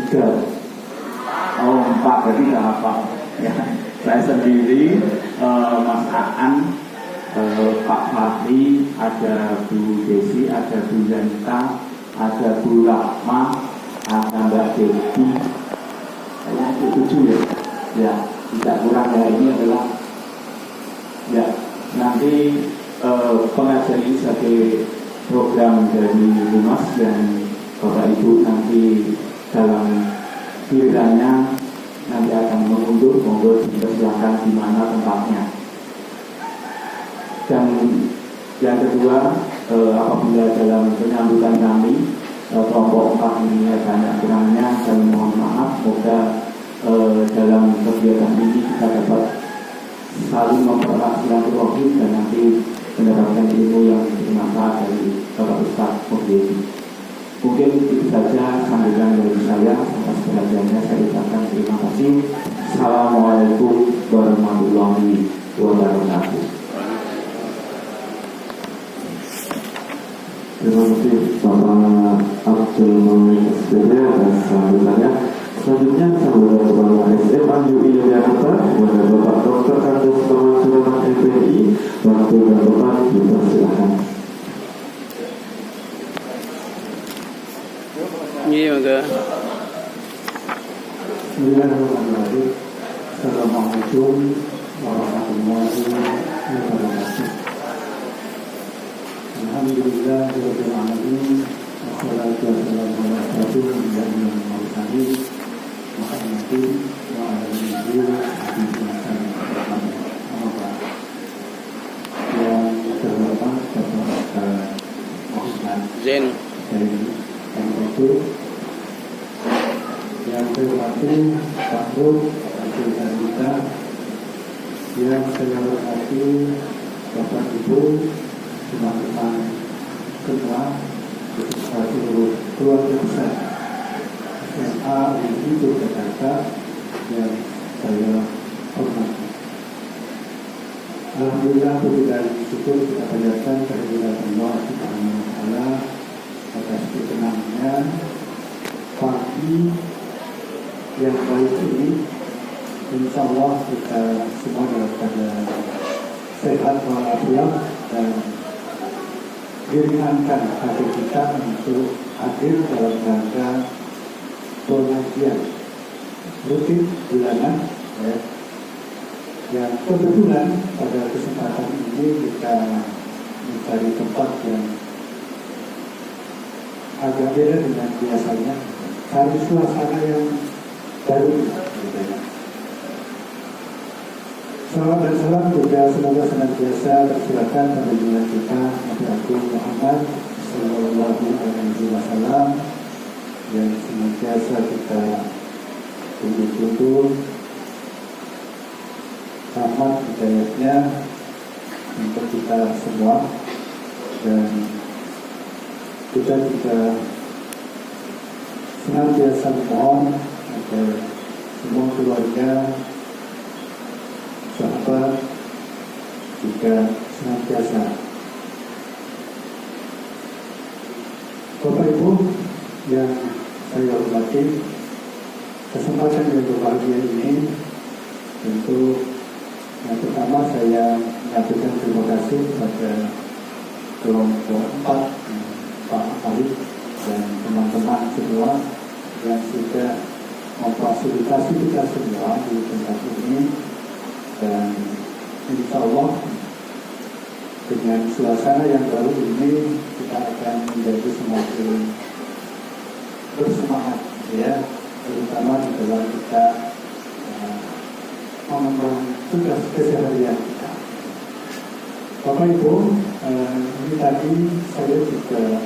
3. Oh 4, jadi nggak apa ya. Saya sendiri, Mas Aan, Pak Fahri, ada Bu Desi, ada Bu Lenta, ada Bu Rahma, ada Mbak Devi. Kayaknya itu 7 ya. Ya, tidak kurang ya. Ini adalah ya nanti pengajian ini sebagai program dari Humas dan Bapak Ibu nanti dalam gilirannya nanti akan mengundur, monggo dipersilakan di mana tempatnya. Dan yang kedua, apabila dalam penyambutan kami kelompok 4 ini banyak kurangnya, dan mohon maaf, semoga dalam kegiatan ini kita dapat saling mempererat silaturahim dan nanti mendapatkan ilmu yang bermanfaat dari Bapak Ustadz Muhyidi. Mungkin itu saja sambutan dari saya. Atas perhatiannya saya ucapkan terima kasih. Assalamualaikum warahmatullahi wabarakatuh. Terima kasih Bapak Abdul Mumin SPD atas sambutannya. Selanjutnya saudara Kepala SM Anju Yogyakarta kepada Bapak Dr. Andes Pemansuraman FPI, waktu dan tempat dipersilakan. Iya, enggak. Bismillahirrahmanirrahim. Assalamualaikum warahmatullahi wabarakatuh. Alhamdulillah rabbil alamin. Wassalatu wassalamu ala asyrofil anbiya'i wal mursalin Muhammadin wa ala alihi wa sahbihi wasallam. Yang terhormat Bapak Muhammad Zain dari MPU, yang terhormati Pak Ruh Wakil kita, yang saya hormati Bapak Ibu teman-teman semua beserta seluruh keluarga besar SMA UIN Yogyakarta yang saya hormati. Alhamdulillah, puji dan syukur kita panjatkan kehadirat Allah Subhanahu wa Ta'ala atas perkenannya pagi yang baik ini. Insya Allah kita semua dalam keadaan sehat walafiat dan diringankan hati kita untuk hadir dalam rangka pengajian rutin bulanan ya. Yang kebetulan pada kesempatan ini kita mencari tempat yang agak beda dengan biasanya, cari suasana yang baru. Salam dan salam juga semoga senantiasa tercurahkan pada junjungan kita Nabi Agung Muhammad Sallallahu Alaihi Wasallam, yang senantiasa kita tunggu-tunggu rahmat hidayatnya untuk kita semua, dan kita juga senantiasa memohon agar semua keluarga, sahabat juga senantiasa. Bapak Ibu yang saya hormati, kesempatan yang berbahagia ini tentu yang pertama saya menyampaikan terima kasih kepada kelompok 4 Pak Farid dan teman-teman semua yang sudah memfasilitasi kita semua di tempat ini. Dan insya Allah dengan suasana yang baru ini kita akan menjadi semakin bersemangat ya, terutama di dalam kita mengemban tugas keseharian kita. Bapak Ibu, ini tadi saya juga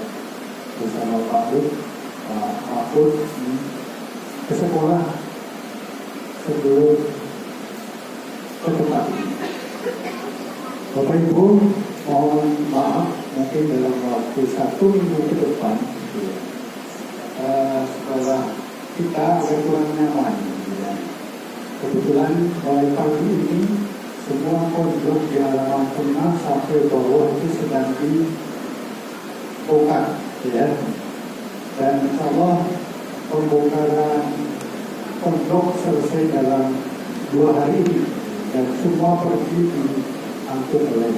bersama Pak Ruh, Pak Mahfud ke sekolah sebelum ke tempat ini. Bapak Ibu, mohon maaf mungkin dalam waktu 1 minggu ke depan sekolah kita agak kurang nyaman ya. Kebetulan mulai pagi ini semua pondok di halaman tengah sampai bawah itu sedang dibongkar ya. Dan insya Allah pembongkaran pondok selesai dalam 2 hari dan semua pergi diangkut oleh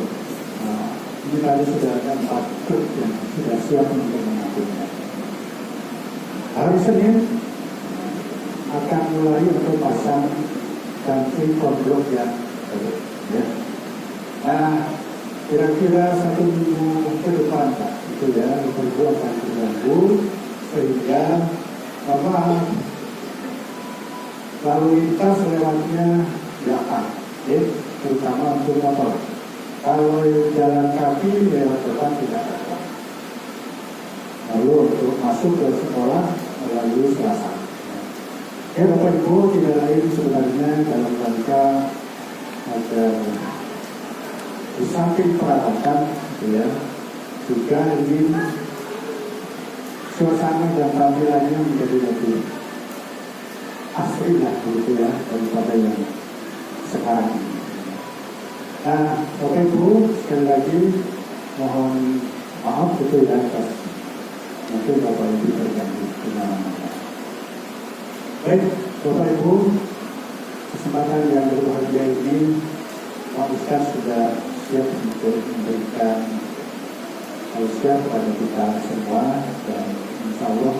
ini tadi sudah ada 4 truk yang sudah siap untuk mengangkutnya. Hari Senin akan mulai untuk pasang ganti pondok yang baru. Ya. Nah, kira-kira 1 minggu ke depan Pak, itu ya, berdua akan terganggu sehingga lalu lintas lewatnya gampang, ya, terutama untuk motor. Kalau jalan kaki lewat depan tidak apa. Lalu untuk masuk ke sekolah melalui Selasa. Ya, Bapak Ibu, tidak lain sebenarnya dalam rangka agar di samping peralatan, ya, juga ingin suasana dan tampilannya menjadi lebih asli lah, gitu ya, daripada yang sekarang ini. Nah, Bapak Ibu, sekali lagi mohon maaf gitu ya atas mungkin Bapak Ibu terganggu kemana-mana. Baik, Bapak Ibu, kesempatan yang berbahagia ini Pak Ustaz sudah siap untuk memberikan tausiah kepada kita semua dan insya Allah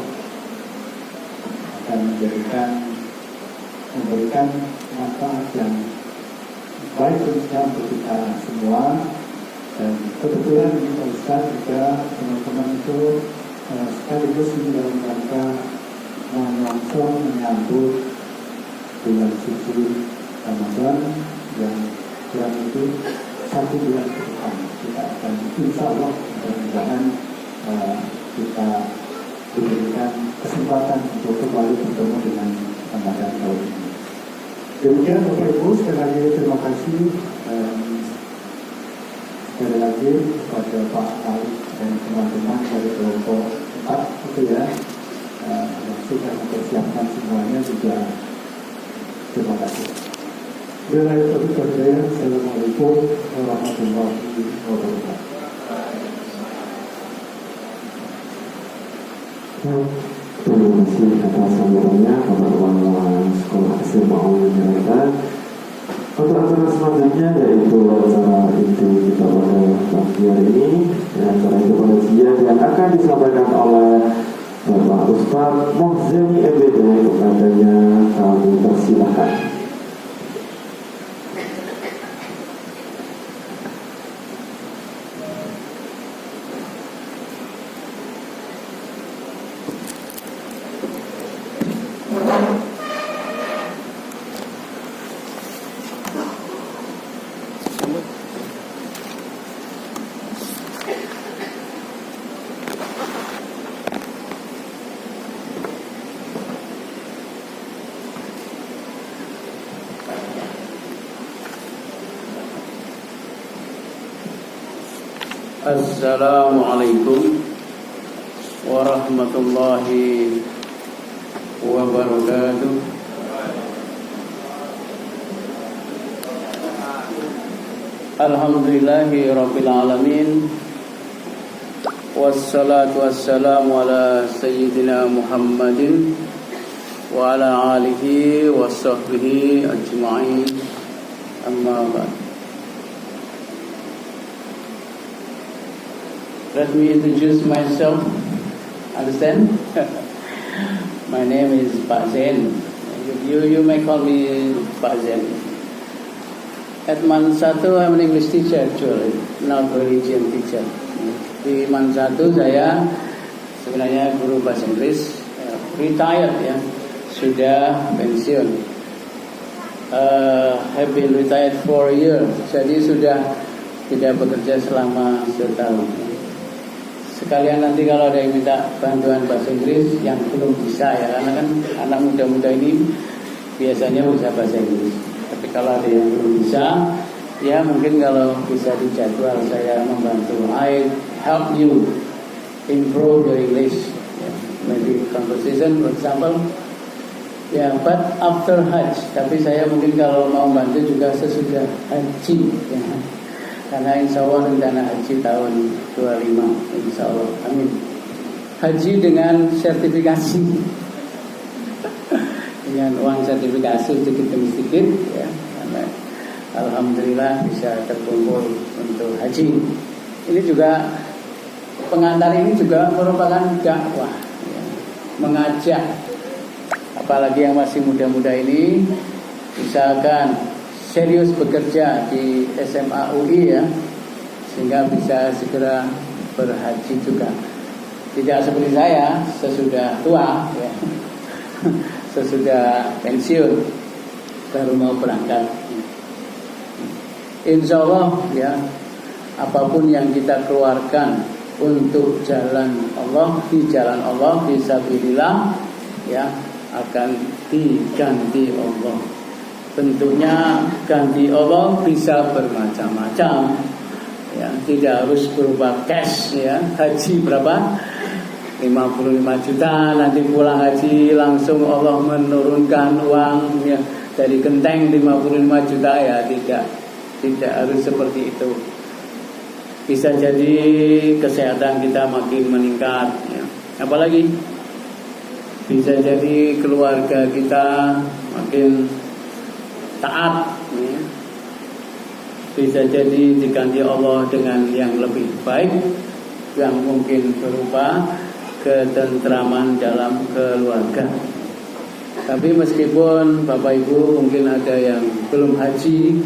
akan memberikan manfaat yang baik untuk kita semua. Dan kebetulan ini Pak Ustaz juga teman-teman itu sekaligus ini dalam rangka menyambut bulan suci Ramadan yang kurang itu 1 bulan ke depan. Kita akan insya Allah mudah-mudahan kita diberikan kesempatan untuk kembali bertemu dengan Ramadan tahun ini. Demikian Bapak Ibu, sekali lagi terima kasih sekali lagi kepada Pak Ali dan teman-teman dari kelompok 4 itu ya, yang sudah mempersiapkan semuanya juga terima kasih. Assalamualaikum warahmatullahi wabarakatuh. Terima kasih atas sambutannya teman-teman sekolah SMA Jakarta. Untuk acara selanjutnya yaitu acara inti kita pada pagi hari ini, acara itu pengajian yang akan disampaikan oleh Bapak Ustaz Mohzeni MBD. Kepadanya kami persilahkan. Assalamualaikum warahmatullahi wabarakatuh. Alhamdulillahi rabbil alamin. Wassalatu wassalamu ala sayyidina Muhammadin wa ala alihi wa sahbihi ajma'in. Amma ba'd. Let me introduce myself. Understand? My name is Pak Zen. You may call me Pak Zen. At Man 1 I'm an English teacher actually, not religion teacher. Di Man 1 saya sebenarnya guru bahasa Inggris, retired ya, sudah pensiun. Have been retired for a year, jadi sudah tidak bekerja selama setahun. Sekalian nanti kalau ada yang minta bantuan bahasa Inggris yang belum bisa ya, karena kan anak muda-muda ini biasanya bisa bahasa Inggris. Tapi kalau ada yang belum bisa, ya mungkin kalau bisa dijadwal saya membantu. I help you improve your English, maybe conversation for example. Ya, but after Hajj. Tapi saya mungkin kalau mau bantu juga sesudah Haji ya. Karena insya Allah rencana haji tahun 25, insya Allah, amin. Haji dengan sertifikasi, dengan uang sertifikasi sedikit demi sedikit ya, karena alhamdulillah bisa terkumpul untuk haji. Ini juga pengantar ini juga merupakan dakwah ya, mengajak apalagi yang masih muda-muda ini usahakan serius bekerja di SMA UI ya, sehingga bisa segera berhaji juga. Tidak seperti saya sesudah tua ya. Sesudah pensiun baru mau berangkat. Insya Allah ya, apapun yang kita keluarkan untuk jalan Allah, di jalan Allah, fisabilillah ya, akan diganti Allah. Bentuknya ganti Allah bisa bermacam-macam ya, tidak harus berupa cash ya. Haji berapa? 55 juta, nanti pulang haji langsung Allah menurunkan uang ya, dari genteng 55 juta ya, tidak harus seperti itu. Bisa jadi kesehatan kita makin meningkat ya. Apalagi bisa jadi keluarga kita makin taat ya. Bisa jadi diganti Allah dengan yang lebih baik, yang mungkin berupa ketentraman dalam keluarga. Tapi meskipun Bapak Ibu mungkin ada yang belum haji,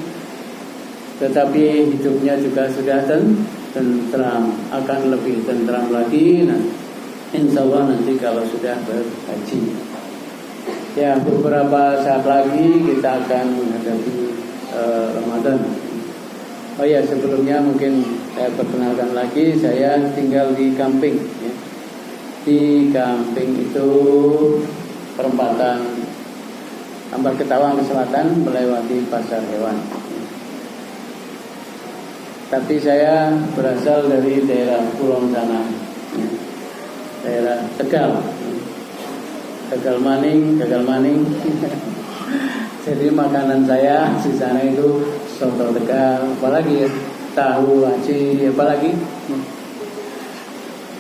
tetapi hidupnya juga sudah tentram, akan lebih tentram lagi. Nah, insya Allah nanti kalau sudah berhaji ya, beberapa saat lagi kita akan menghadapi Ramadan. Oh ya, sebelumnya mungkin saya perkenalkan lagi, saya tinggal di Kamping ya. Di Kamping itu perempatan Ambar Ketawang ke selatan melewati pasar hewan. Tapi saya berasal dari daerah Kulon sana, daerah Tegal Maning. Jadi makanan saya di sana itu soto Tegal, apalagi ya, tahu aci, apalagi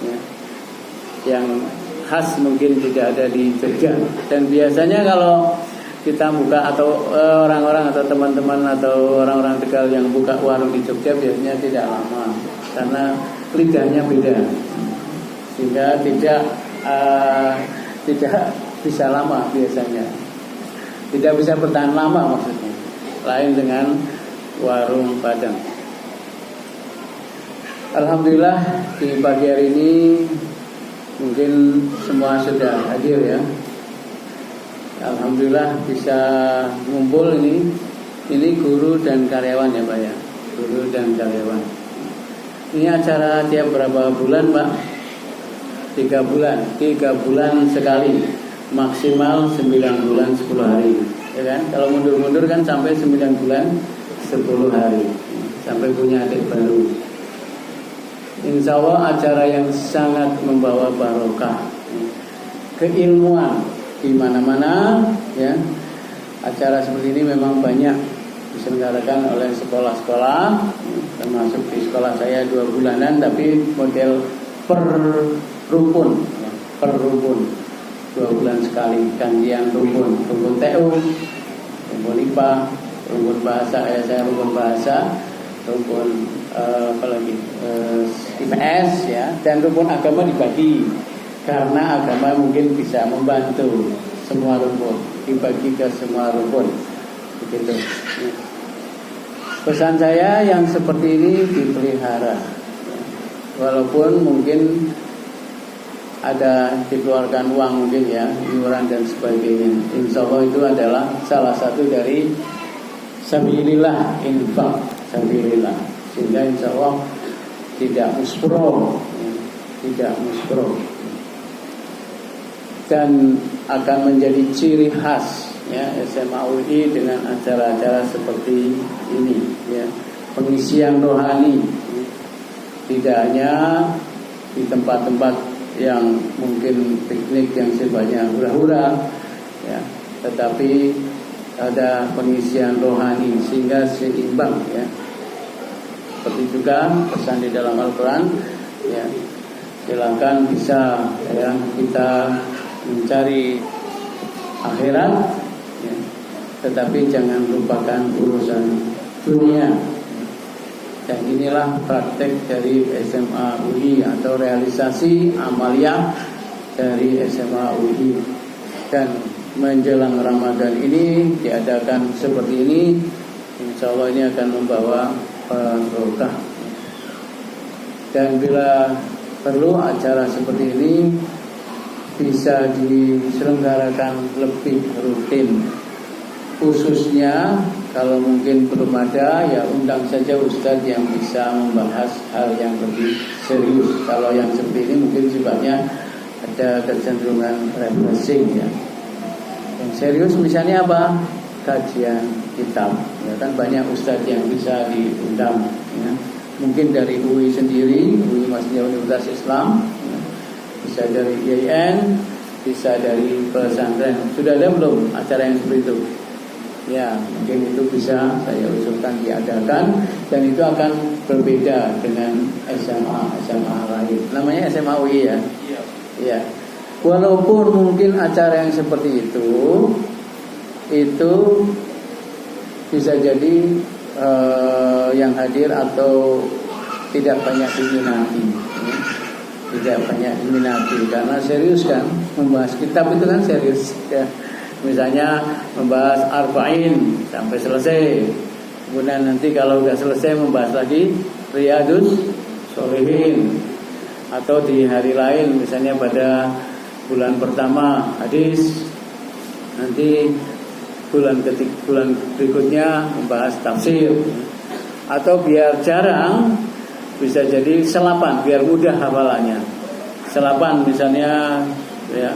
ya, yang khas mungkin tidak ada di Jogja. Dan biasanya kalau kita buka atau orang-orang atau teman-teman atau orang-orang Tegal yang buka warung di Jogja biasanya tidak lama karena lidahnya beda, sehingga tidak bisa lama biasanya, tidak bisa bertahan lama maksudnya. Lain dengan warung Padang. Alhamdulillah di pagi hari ini mungkin semua sudah hadir ya. Alhamdulillah bisa ngumpul ini guru dan karyawan ya Pak ya, guru dan karyawan. Ini acara tiap berapa bulan Pak? 3 bulan sekali, maksimal 9 bulan 10 hari ya kan. Kalau mundur-mundur kan sampai 9 bulan 10 hari, sampai punya adik baru. Insya Allah acara yang sangat membawa barokah, keilmuan di mana-mana ya. Acara seperti ini memang banyak diselenggarakan oleh sekolah-sekolah, termasuk di sekolah saya 2 bulanan, tapi model per rukun ya, per rukun 2 bulan sekali, gantian rukun TU, rukun IPA, rukun bahasa ya, saya rukun bahasa, rukun apalagi IPS ya, dan rukun agama dibagi karena agama mungkin bisa membantu semua rukun, dibagi ke semua rukun begitu. Pesan saya yang seperti ini dipelihara, walaupun mungkin ada dikeluarkan uang mungkin ya, iuran dan sebagainya. Insya Allah itu adalah salah satu dari sabilillah, infak sabilillah, sehingga insya Allah tidak muspro, dan akan menjadi ciri khas ya SMA UI dengan acara-acara seperti ini ya, pengisian rohani tidak hanya di tempat-tempat yang mungkin piknik yang sifatnya hura-hura ya, tetapi ada pengisian rohani sehingga seimbang ya. Seperti juga pesan di dalam Al-Quran ya, silakan bisa ya kita mencari akhirat, ya. Tetapi jangan lupakan urusan dunia. Dan inilah praktek dari SMA UI atau realisasi amaliyah dari SMA UI. Dan menjelang Ramadan ini diadakan seperti ini, insya Allah ini akan membawa barokah. Dan bila perlu acara seperti ini bisa diselenggarakan lebih rutin. Khususnya kalau mungkin belum ada, ya undang saja ustadz yang bisa membahas hal yang lebih serius. Kalau yang seperti ini mungkin sifatnya ada kecenderungan refreshing, ya. Yang serius misalnya apa? Kajian kitab. Ya kan banyak ustadz yang bisa diundang, ya. Mungkin dari UI sendiri, UI maksudnya Universitas Islam, ya. Bisa dari IAIN, bisa dari pesantren. Sudah ada belum acara yang seperti itu? Ya, mungkin itu bisa saya usulkan diadakan, dan itu akan berbeda dengan SMA lain. Namanya SMA UI, ya. Iya. Walaupun mungkin acara yang seperti itu bisa jadi yang hadir atau tidak banyak diminati, ya. Tidak banyak diminati karena serius kan, membahas kitab itu kan serius, ya. Misalnya membahas Arba'in sampai selesai, kemudian nanti kalau sudah selesai membahas lagi Riyadus Sholihin, atau di hari lain misalnya pada bulan pertama hadis, nanti bulan berikutnya membahas tafsir, atau biar jarang bisa jadi selapan biar mudah hafalannya. Selapan misalnya, ya,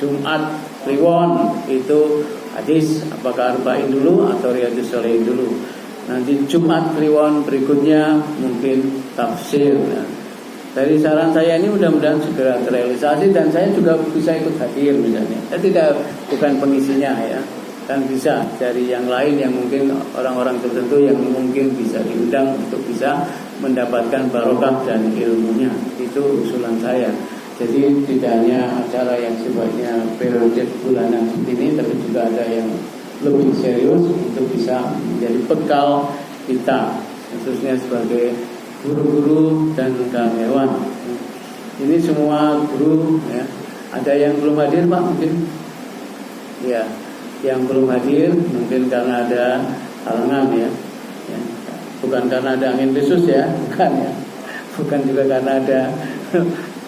Jumat Kliwon itu hadis, apakah Arba'in dulu atau Riyadus Sholihin dulu. Nanti Jumat Kliwon berikutnya mungkin tafsir, ya. Dari saran saya ini mudah-mudahan segera terrealisasi, dan saya juga bisa ikut hadir misalnya. Saya bukan pengisinya, ya. Kan bisa dari yang lain yang mungkin orang-orang tertentu yang mungkin bisa diundang untuk bisa mendapatkan barokah dan ilmunya. Itu usulan saya. Jadi tidak hanya acara yang sifatnya periode bulanan seperti ini, tapi juga ada yang lebih serius untuk bisa menjadi bekal kita, khususnya sebagai guru-guru dan karyawan. Ini semua guru, ya. Ada yang belum hadir, Pak, mungkin? Ya, yang belum hadir mungkin karena ada halangan, ya. Ya. Bukan karena ada angin lesus, ya, bukan, ya. Bukan juga karena ada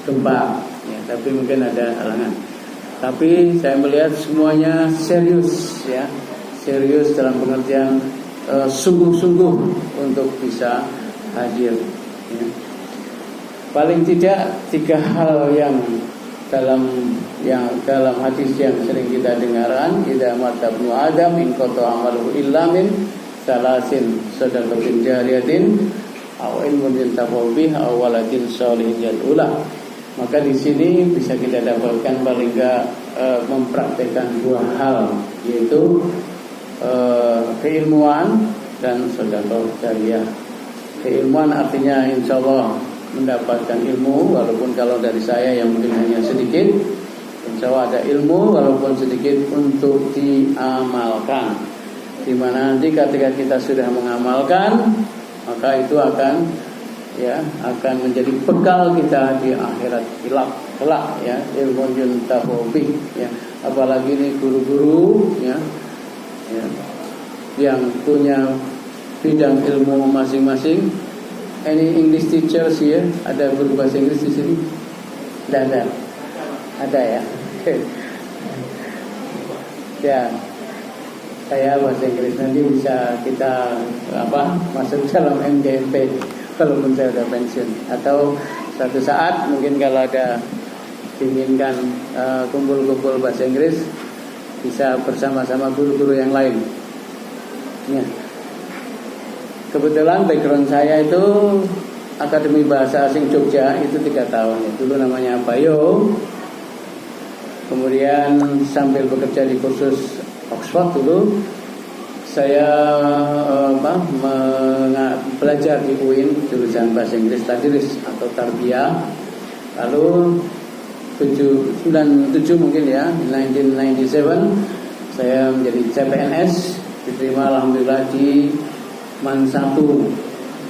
gempa, ya, tapi mungkin ada halangan. Tapi saya melihat semuanya serius, ya, serius dalam pengertian sungguh-sungguh untuk bisa hadir, ya. Paling tidak 3 hal yang dalam hadis yang sering kita dengarkan, idza mata ibnu adam in qata amaluhu illa min salasin sadaqatin jariyatin aw ilmun yantafa'u bihi aw waladin sholihin yad'ulah. Maka di sini bisa kita dapatkan paling enggak mempraktekkan 2 hal, yaitu keilmuan dan sedekah jariyah. Keilmuan artinya insya Allah mendapatkan ilmu, walaupun kalau dari saya yang mungkin hanya sedikit, insya Allah ada ilmu walaupun sedikit untuk diamalkan. Dimana nanti ketika kita sudah mengamalkan, maka itu akan menjadi bekal kita di akhirat kelak, ya, ilmu yuntafa'u bih, ya. Apalagi ini guru-guru, ya, yang punya bidang ilmu masing-masing. Any English teachers here? Ada guru bahasa Inggris di sini? Tidak ada. Ada, ya. Okay. Ya, saya bahasa Inggris nanti bisa kita masuk dalam MGMP. Kalaupun saya sudah pensiun, atau suatu saat mungkin kalau ada diinginkan kumpul-kumpul bahasa Inggris, bisa bersama-sama guru-guru yang lain, ya. Kebetulan background saya itu Akademi Bahasa Asing Jogja, itu 3 tahun, ya. Dulu namanya Bayo. Kemudian sambil bekerja di kursus Oxford dulu, saya belajar di UIN jurusan bahasa Inggris Tadris atau Tarbiyah. Lalu 97 mungkin ya, 1997 saya menjadi CPNS, diterima alhamdulillah di MAN 1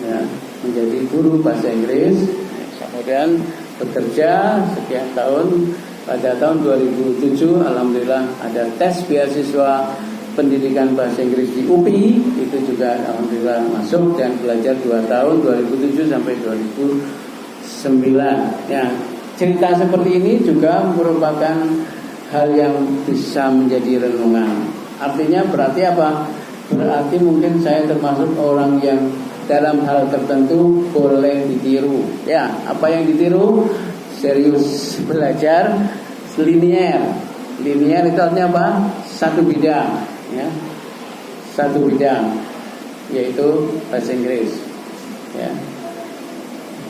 ya, menjadi guru bahasa Inggris. Kemudian bekerja sekian tahun. Pada tahun 2007 alhamdulillah ada tes beasiswa pendidikan bahasa Inggris di UPI, itu juga alhamdulillah masuk dan belajar 2 tahun 2007 sampai 2009 ya. Cerita seperti ini juga merupakan hal yang bisa menjadi renungan. Artinya berarti apa? Berarti mungkin saya termasuk orang yang dalam hal tertentu boleh ditiru ya. Apa yang ditiru? Serius belajar, linier itu artinya apa? Satu bidang ya, satu bidang, yaitu bahasa Inggris ya.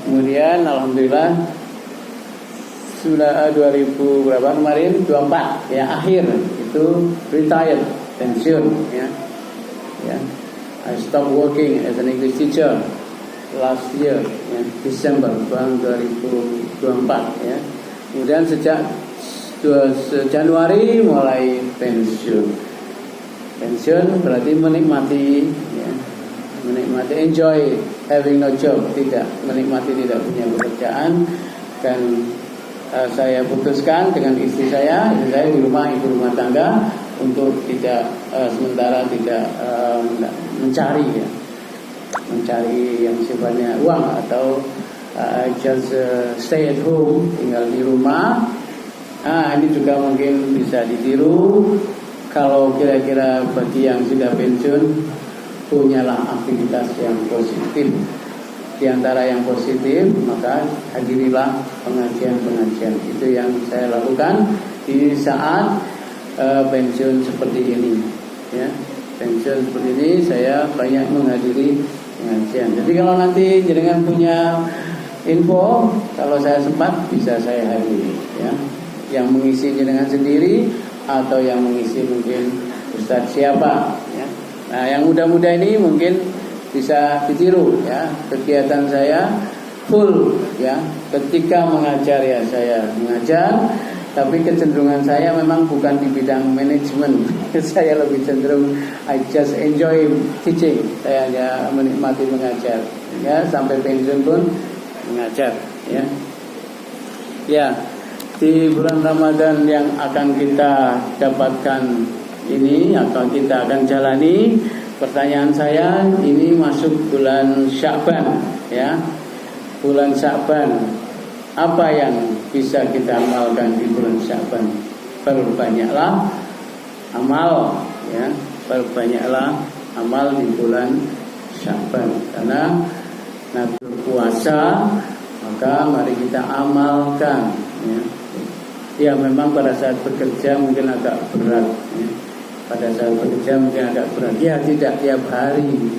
Kemudian alhamdulillah sudah 2000 berapa kemarin 24 ya, akhir itu retired, pensiun ya. I stopped working as an English teacher last year ya, Desember tahun 2024 ya. Kemudian sejak Januari mulai pensiun berarti menikmati ya, menikmati, enjoy having no job, tidak menikmati tidak punya pekerjaan. Dan saya putuskan dengan istri saya di rumah, ibu rumah tangga, untuk tidak sementara tidak mencari ya, mencari yang sifatnya uang atau just stay at home, tinggal di rumah. Ini juga mungkin bisa ditiru. Kalau kira-kira bagi yang sudah pensiun, punyalah aktivitas yang positif. Di antara yang positif, maka hadirilah pengajian-pengajian. Itu yang saya lakukan di saat pensiun seperti ini ya. Pensiun seperti ini saya banyak menghadiri pengajian. Jadi kalau nanti jenengan punya info, kalau saya sempat bisa saya hadiri ya. Yang mengisi jenengan sendiri atau yang mengisi mungkin ustadz siapa ya. Nah, yang muda-muda ini mungkin bisa ditiru ya. Kegiatan saya full ya. Ketika mengajar ya saya mengajar, tapi kecenderungan saya memang bukan di bidang manajemen. Saya lebih cenderung I just enjoy teaching. Saya hanya menikmati mengajar ya, sampai pensiun pun mengajar ya. Ya, di bulan Ramadan yang akan kita dapatkan ini atau kita akan jalani, pertanyaan saya, ini masuk bulan Sya'ban ya. Bulan Sya'ban, apa yang bisa kita amalkan di bulan Sya'ban? Perbanyaklah amal ya, perbanyaklah amal di bulan Sya'ban. Karena Nabi berpuasa, maka mari kita amalkan ya. Ya memang pada saat bekerja mungkin agak berat ya. Pada saat bekerja mungkin agak berat. Ya tidak tiap hari.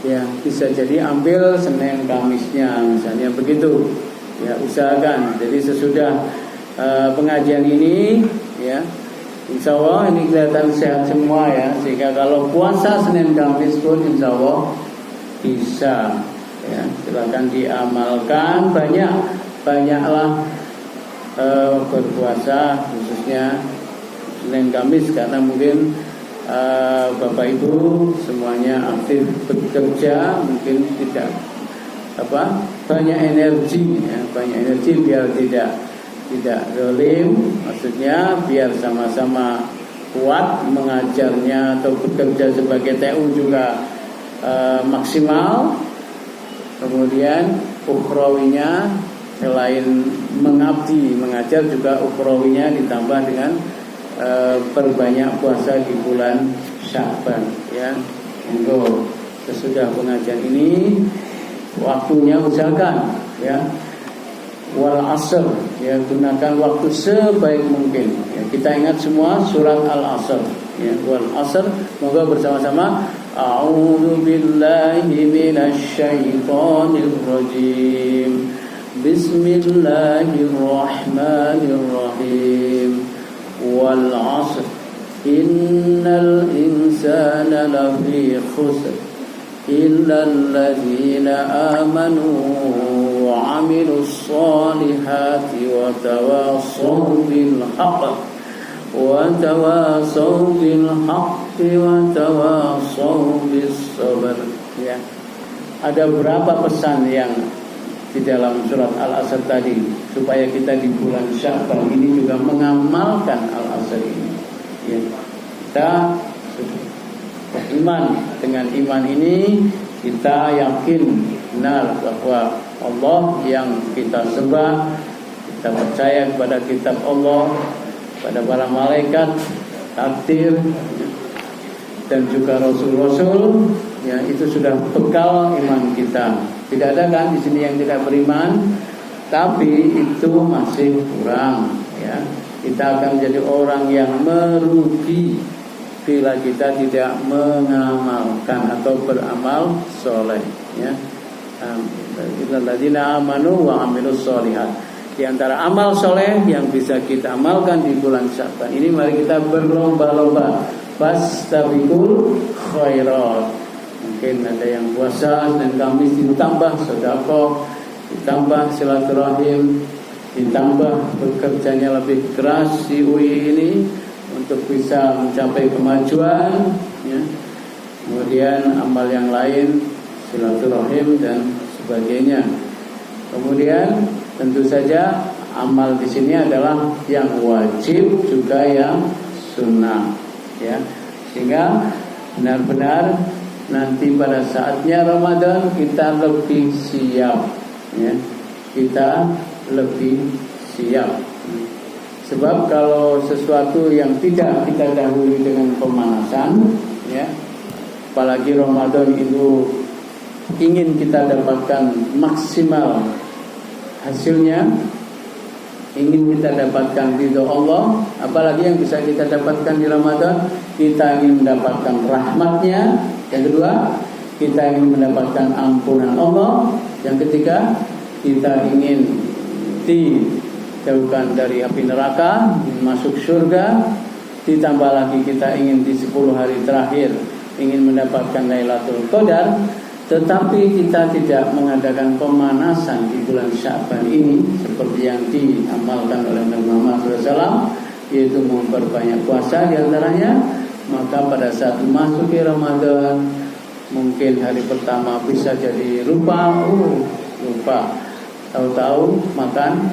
Ya bisa jadi ambil Senin Kamisnya misalnya begitu. Ya usahakan. Jadi sesudah pengajian ini ya, insya Allah ini kelihatan sehat semua ya. Sehingga kalau puasa Senin Kamis pun insya Allah bisa ya. Silakan diamalkan, banyaklah berpuasa khususnya Senin Kamis, karena mungkin Bapak Ibu semuanya aktif bekerja, mungkin tidak banyak energi ya, biar tidak zalim, maksudnya biar sama-sama kuat mengajarnya atau bekerja sebagai TU juga maksimal. Kemudian ukhrawinya selain mengabdi mengajar juga ukhrawinya ditambah dengan perbanyak puasa di bulan Sya'ban ya. Untuk sesudah pengajian ini waktunya usahakan ya, wal asr ya, gunakan waktu sebaik mungkin ya. Kita ingat semua surat Al-Asr ya, wal asr. Moga bersama-sama a'udzu billahi minasy syaithanir rajim. Bismillahirrahmanirrahim. Wal 'ashr innal insana lafi khusr illa alladzina amanu وعملوا الصالحات وتواصوا بالحق وتواصوا بالصبر. Ya. Ada berapa pesan yang di dalam surat Al-Asr tadi supaya kita di bulan Sya'ban ini juga mengamalkan Al-Asr ini. Ya. Kita beriman, dengan iman ini kita yakin benar bahwa Allah yang kita sembah, kita percaya kepada kitab Allah, pada para malaikat, takdir, dan juga rasul-rasul. Ya, itu sudah bekal iman kita. Tidak ada kan di sini yang tidak beriman, tapi itu masih kurang. Ya, kita akan menjadi orang yang merugi bila kita tidak mengamalkan atau beramal soleh. Ya, alladzina amanu wa amilus sholihat. Di antara amal soleh yang bisa kita amalkan di bulan Sya'ban ini, mari kita berlomba-lomba. Fastabiqul khairat. Mungkin ada yang puasa dan Kamis ditambah sedekah, ditambah silaturahim, ditambah bekerjanya lebih keras si UI ini untuk bisa mencapai kemajuan. Ya. Kemudian amal yang lain, silaturahim dan sebagainya. Kemudian tentu saja amal di sini adalah yang wajib juga yang sunnah, ya, sehingga benar-benar nanti pada saatnya Ramadan kita lebih siap, ya, kita lebih siap. Sebab kalau sesuatu yang tidak kita dahului dengan pemanasan, ya, apalagi Ramadan itu ingin kita dapatkan maksimal hasilnya, ingin kita dapatkan ridho Allah, apalagi yang bisa kita dapatkan di Ramadan, kita ingin mendapatkan rahmatnya. Yang kedua, kita ingin mendapatkan ampunan Allah. Yang ketiga, kita ingin dijauhkan dari api neraka, masuk surga. Ditambah lagi kita ingin di 10 hari terakhir ingin mendapatkan Lailatul Qadar. Tetapi kita tidak mengadakan pemanasan di bulan Sya'ban ini seperti yang diamalkan oleh Nabi Muhammad SAW, yaitu memperbanyak puasa diantaranya. Maka pada saat memasuki Ramadan, mungkin hari pertama bisa jadi lupa, tahu-tahu makan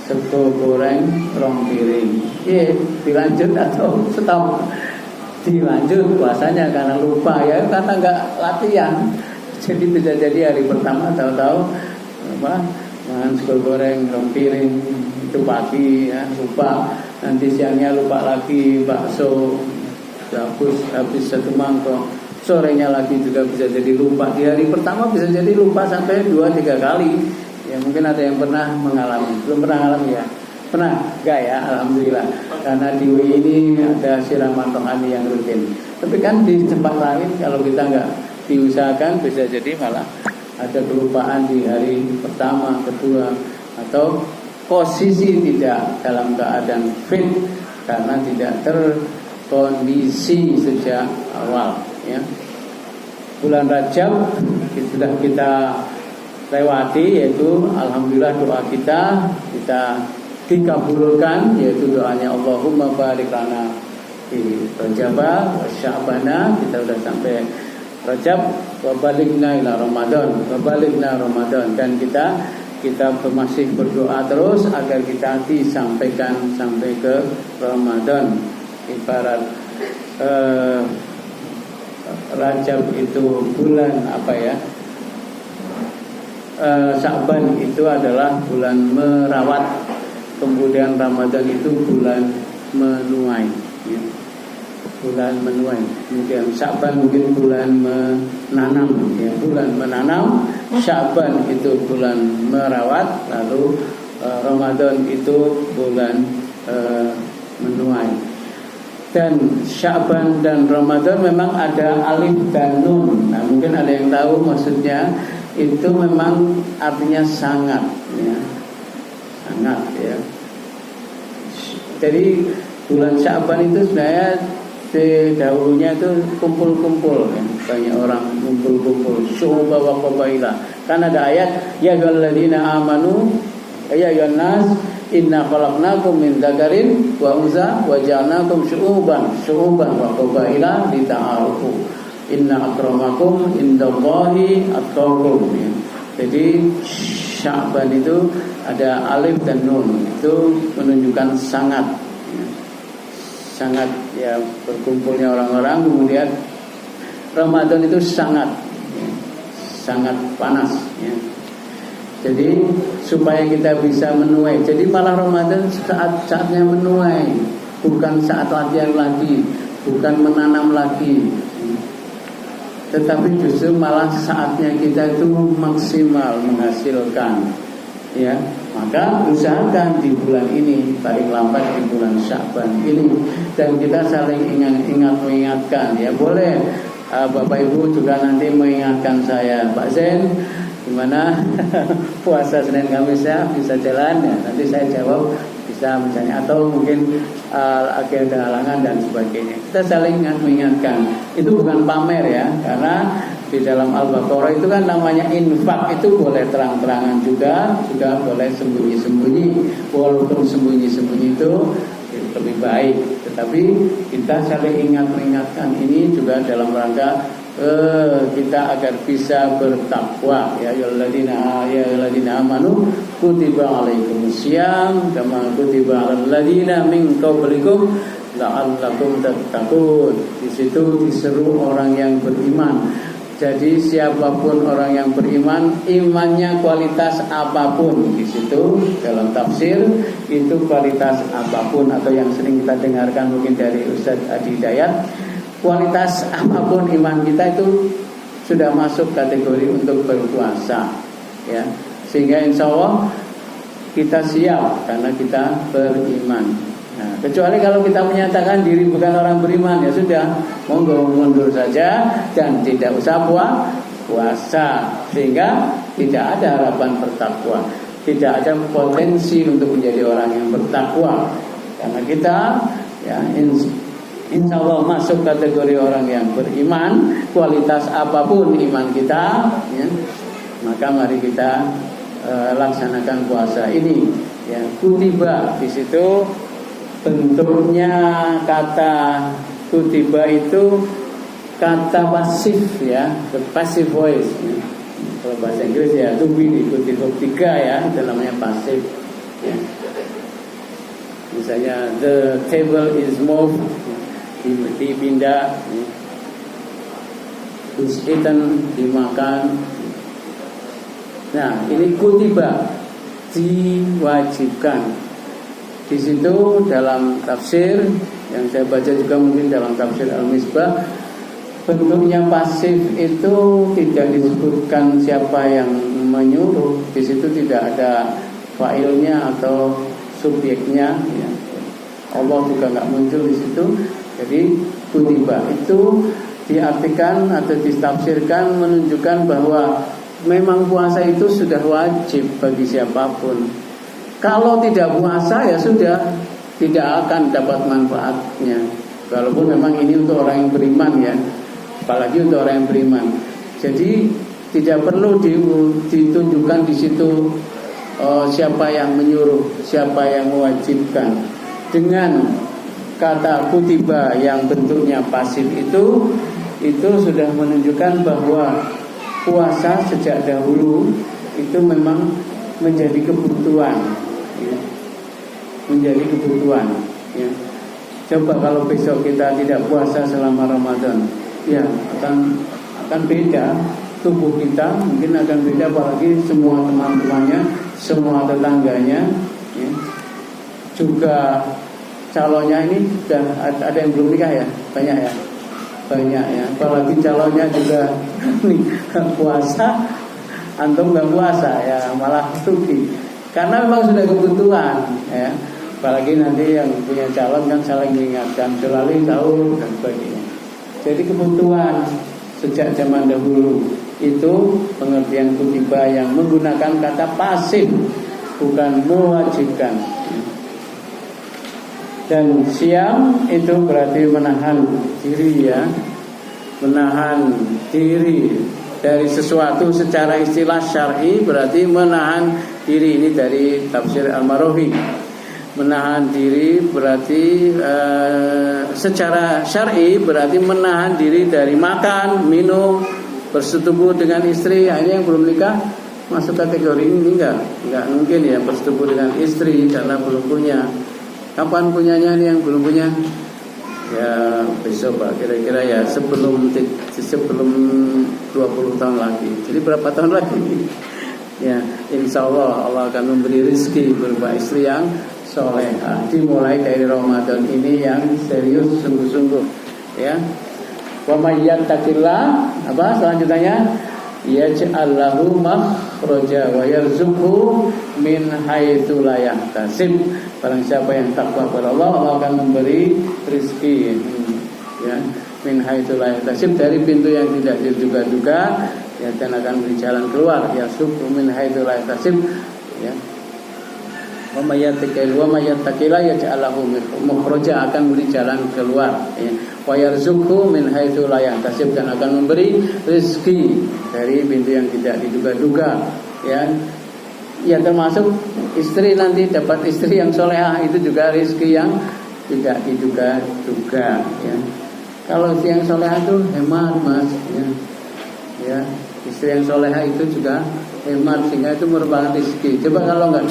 sego goreng rong piring. Dilanjut atau stop? Dilanjut puasanya karena lupa, ya, karena nggak latihan. Jadi bisa jadi hari pertama tahu-tahu makan sego goreng rong piring itu pagi, ya, lupa. Nanti siangnya lupa lagi bakso, habis 1 mangkok. Sorenya lagi juga bisa jadi lupa. Di hari pertama bisa jadi lupa sampai 2-3 kali. Ya, mungkin ada yang pernah mengalami. Belum pernah alami, ya? Pernah? Enggak, ya? Alhamdulillah. Karena di UI ini ada siraman rohani yang rutin. Tapi kan di tempat lain kalau kita enggak diusahakan bisa jadi malah ada kelupaan di hari pertama, kedua, atau posisi tidak dalam keadaan fit karena tidak terkondisi sejak awal, ya. Bulan Rajab sudah kita lewati, yaitu alhamdulillah doa kita dikabulkan, yaitu doanya Allahumma barik lana fi Rajab wa Sya'bana. Kita sudah sampai Rajab, wa balighna ila Ramadan, dan kita masih berdoa terus agar kita disampaikan sampai ke Ramadan. Ibarat Rajab itu bulan apa, ya? Sya'ban itu adalah bulan merawat, kemudian Ramadan itu bulan menuai, ya. Bulan menuai. Kemudian Sya'ban mungkin bulan menanam, ya. Bulan menanam, Sya'ban itu bulan merawat, lalu Ramadan itu bulan menuai. Dan Sya'ban dan Ramadan memang ada alif dan nun. Nah, mungkin ada yang tahu maksudnya. Itu memang artinya sangat, ya. Sangat, ya. Jadi bulan Sya'ban itu sebenarnya dahulunya itu kumpul-kumpul, ya. Banyak orang kumpul-kumpul, syu'ba wa qabailah. Kan ada ayat ya ayyuhalladzina amanu ya ayyuhan nas inna khalaqnakum min dzakarin wa unsa wa ja'alnakum syu'uban wa qabaila lita'arafu. Inna akramakum indallahi atqakum. Jadi Sya'ban itu ada alif dan nun, itu menunjukkan sangat ya berkumpulnya orang-orang. Kemudian Ramadan itu sangat panas ya. Jadi supaya kita bisa menuai. Jadi malah Ramadan saatnya menuai, bukan saat latihan lagi, bukan menanam lagi, tetapi justru malah saatnya kita itu maksimal menghasilkan. Ya, maka usahakan di bulan ini, paling lambat di bulan Sya'ban ini, dan kita saling mengingatkan. Ya boleh Bapak Ibu juga nanti mengingatkan saya, Pak Zen, gimana puasa Senin Kamis ya, bisa jalan ya? Nanti saya jawab bisa misalnya, atau mungkin lagi ada halangan dan sebagainya. Kita saling mengingatkan. Itu bukan pamer ya, karena di dalam Al-Baqarah itu kan namanya infak, itu boleh terang-terangan juga boleh sembunyi-sembunyi. Walaupun sembunyi-sembunyi itu lebih baik, tetapi kita saling mengingatkan ini juga dalam rangka kita agar bisa bertakwa. Ya ayyuhalladzina amanu kutiba alaikumusiyam kama kutiba alal ladzina min qablikum la'allakum tattaqun. Di situ diseru orang yang beriman. Jadi siapapun orang yang beriman, imannya kualitas apapun, di situ dalam tafsir itu kualitas apapun, atau yang sering kita dengarkan mungkin dari Ustadz Adi Hidayat, kualitas apapun iman kita itu sudah masuk kategori untuk berpuasa, ya. Sehingga insya Allah kita siap karena kita beriman. Nah, kecuali kalau kita menyatakan diri bukan orang beriman, ya sudah, monggo mundur saja dan tidak usah puasa, sehingga tidak ada harapan bertakwa, tidak ada potensi untuk menjadi orang yang bertakwa, karena kita ya insya Allah masuk kategori orang yang beriman, kualitas apapun iman kita, ya, maka mari kita laksanakan puasa ini. Ya, kutiba di situ bentuknya kata kutiba itu kata pasif ya, the passive voice ya. Kalau bahasa Inggris ya to be diikuti verb 3 ya, itu namanya pasif ya. Misalnya the table is moved, dipindah ya. Is eaten, dimakan. Nah, ini kutiba, diwajibkan. Di situ dalam tafsir yang saya baca juga mungkin dalam tafsir Al-Misbah, bentuknya pasif itu tidak disebutkan siapa yang menyuruh. Di situ tidak ada fa'ilnya atau subjeknya ya. Allah juga nggak muncul di situ. Jadi kutiba itu diartikan atau ditafsirkan menunjukkan bahwa memang puasa itu sudah wajib bagi siapapun. Kalau tidak puasa ya sudah, tidak akan dapat manfaatnya. Walaupun memang ini untuk orang yang beriman ya, apalagi untuk orang yang beriman. Jadi tidak perlu ditunjukkan di situ siapa yang menyuruh, siapa yang mewajibkan. Dengan kata kutiba yang bentuknya pasif itu sudah menunjukkan bahwa puasa sejak dahulu itu memang menjadi kebutuhan. Ya, menjadi kebutuhan ya. Coba kalau besok kita tidak puasa selama Ramadan, ya akan beda tubuh kita, mungkin akan beda, apalagi semua teman-temannya, semua tetangganya ya. Juga calonnya ini sudah ada yang belum nikah ya, banyak ya, apalagi calonnya juga nih puasa, antum nggak puasa ya malah rugi. Karena memang sudah kebutuhan ya. Apalagi nanti yang punya calon kan saling mengingatkan selalu sahur dan sebagainya. Jadi kebutuhan sejak zaman dahulu itu pengertian kutiba yang menggunakan kata pasif, bukan mewajibkan. Dan siam itu berarti menahan diri ya, menahan diri dari sesuatu secara istilah syar'i berarti menahan diri. Ini dari tafsir Al-Marohi. Menahan diri berarti secara syar'i berarti menahan diri dari makan, minum, bersetubuh dengan istri. Ini yang belum nikah masuk kategori ini enggak mungkin ya bersetubuh dengan istri karena belum punya. Kapan punyanya nih yang belum punya? Ya besok Pak, kira-kira ya sebelum 20 tahun lagi. Jadi berapa tahun lagi? Ya, insya Allah akan memberi rezeki berupa istri yang solehah. Dimulai dari Ramadan ini yang serius sungguh-sungguh. Ya. Wa may yattaqillah, apa selanjutnya? Yaj'al lahu makhraja wa yarzuqhu min haitsu la yahtasib. Barang siapa yang takwa kepada Allah, Allah akan memberi rezeki ya, min haitsu la yahtasib, dari pintu yang tidak diduga-duga ya, dan akan beri jalan keluar. Yarzuqhu min haitsu la yahtasib ya. Wa may yattaqillah yaj'al lahu makhraja, akan beri jalan keluar ya. Wa yarzuqhu min haitsu la yahtasib, dan akan memberi rezeki dari pintu yang tidak diduga-duga ya. Ya termasuk istri, nanti dapat istri yang solehah itu juga rezeki yang tidak diduga-duga ya. Kalau istri yang solehah itu hemat Mas ya. Ya, istri yang solehah itu juga hemat sehingga itu merupakan rezeki. Coba kalau nggak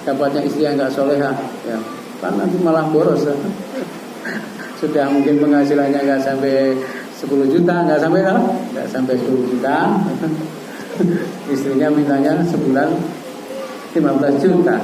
dapatnya istri yang nggak solehah ya, kan nanti malah boros ya. Sudah mungkin penghasilannya nggak sampai 10 juta, nggak sampai 10 juta. Istrinya mintanya sebulan 15 juta.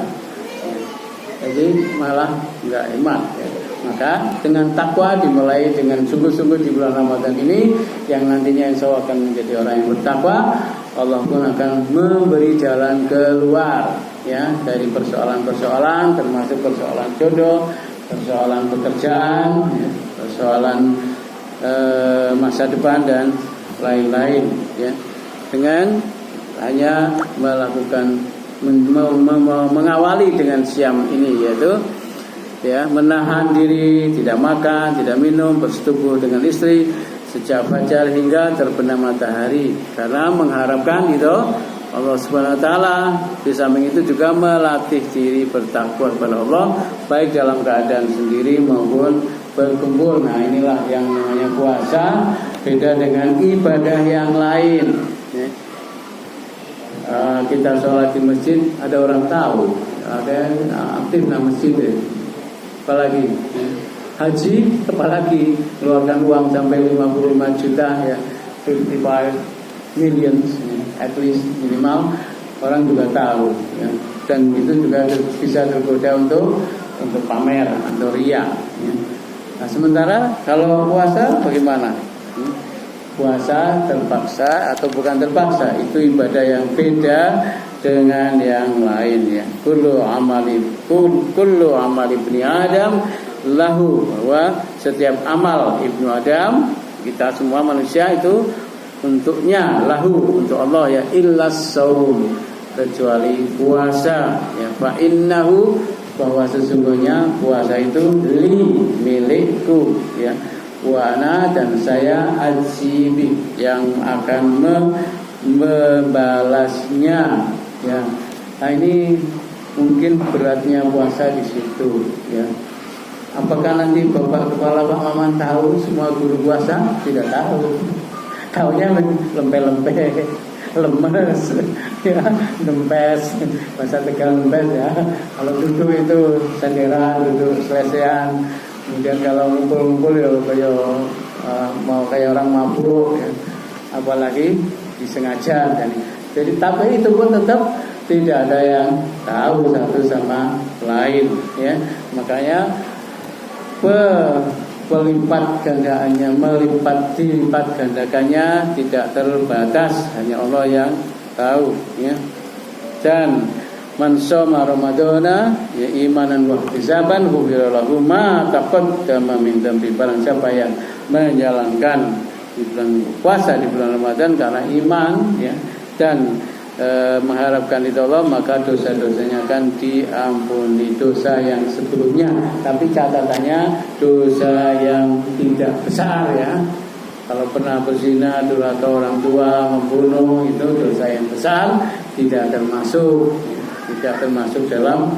Jadi malah nggak hemat ya. Maka dengan takwa dimulai dengan sungguh-sungguh di bulan Ramadan ini, yang nantinya insya Allah akan menjadi orang yang bertakwa, Allah pun akan memberi jalan keluar ya, dari persoalan-persoalan, termasuk persoalan jodoh, persoalan pekerjaan ya, persoalan masa depan dan lain-lain ya. Dengan hanya melakukan mengawali dengan siam ini, yaitu ya, menahan diri, tidak makan, tidak minum, bersetubuh dengan istri sejak fajar hingga terbenam matahari, karena mengharapkan itu Allah Subhanahu wa taala. Di samping itu juga melatih diri bertakwa kepada Allah, baik dalam keadaan sendiri maupun berkumpul. Nah, inilah yang namanya puasa, beda dengan ibadah yang lain ya. Kita sholat di masjid, ada orang tahu, ada yang aktif di masjid ya. Apalagi ya. Haji, apalagi keluarkan uang sampai 55 juta ya, 55 millions ya, at least minimal, orang juga tahu ya. Dan itu juga bisa tergoda untuk pamer atau riya ya. Nah, sementara kalau puasa bagaimana? Puasa terpaksa atau bukan terpaksa, itu ibadah yang beda dengan yang lain ya. Kullu amali ibni Adam lahu, bahwa setiap amal ibnu Adam, kita semua manusia itu untuknya, lahu, untuk Allah ya, illas saum, kecuali puasa ya. Fa innahu, bahwa sesungguhnya puasa itu li, milikku ya. Wa ana, dan saya ajibi, yang akan membalasnya ya. Nah, ini mungkin beratnya puasa di situ ya. Apakah nanti Bapak Kepala Pak Maman tahu semua guru puasa? Tidak tahu. Taunya lempe-lempe, lemes ya, lempes, bahasa Tegal lempes ya. Kalau duduk itu senderan, duduk selesean. Kemudian kalau ngumpul-ngumpul ya kayak mau kayak orang mabuk ya. Apalagi disengaja dan jadi, tapi itu pun tetap tidak ada yang tahu satu sama lain ya. Makanya melipat gandakannya tidak terbatas, hanya Allah yang tahu ya. Dan man shoma ramadhana ya imanan wa ihtisaban ghufira lahu ma taqaddama min dhanbi. Barang siapa yang menjalankan di bulan puasa di bulan Ramadan karena iman ya, dan mengharapkan itu Allah, maka dosa-dosanya akan diampuni, dosa yang sebelumnya. Tapi catatannya dosa yang tidak besar ya. Kalau pernah berzina, durhaka orang tua, membunuh, itu dosa yang besar, tidak termasuk dalam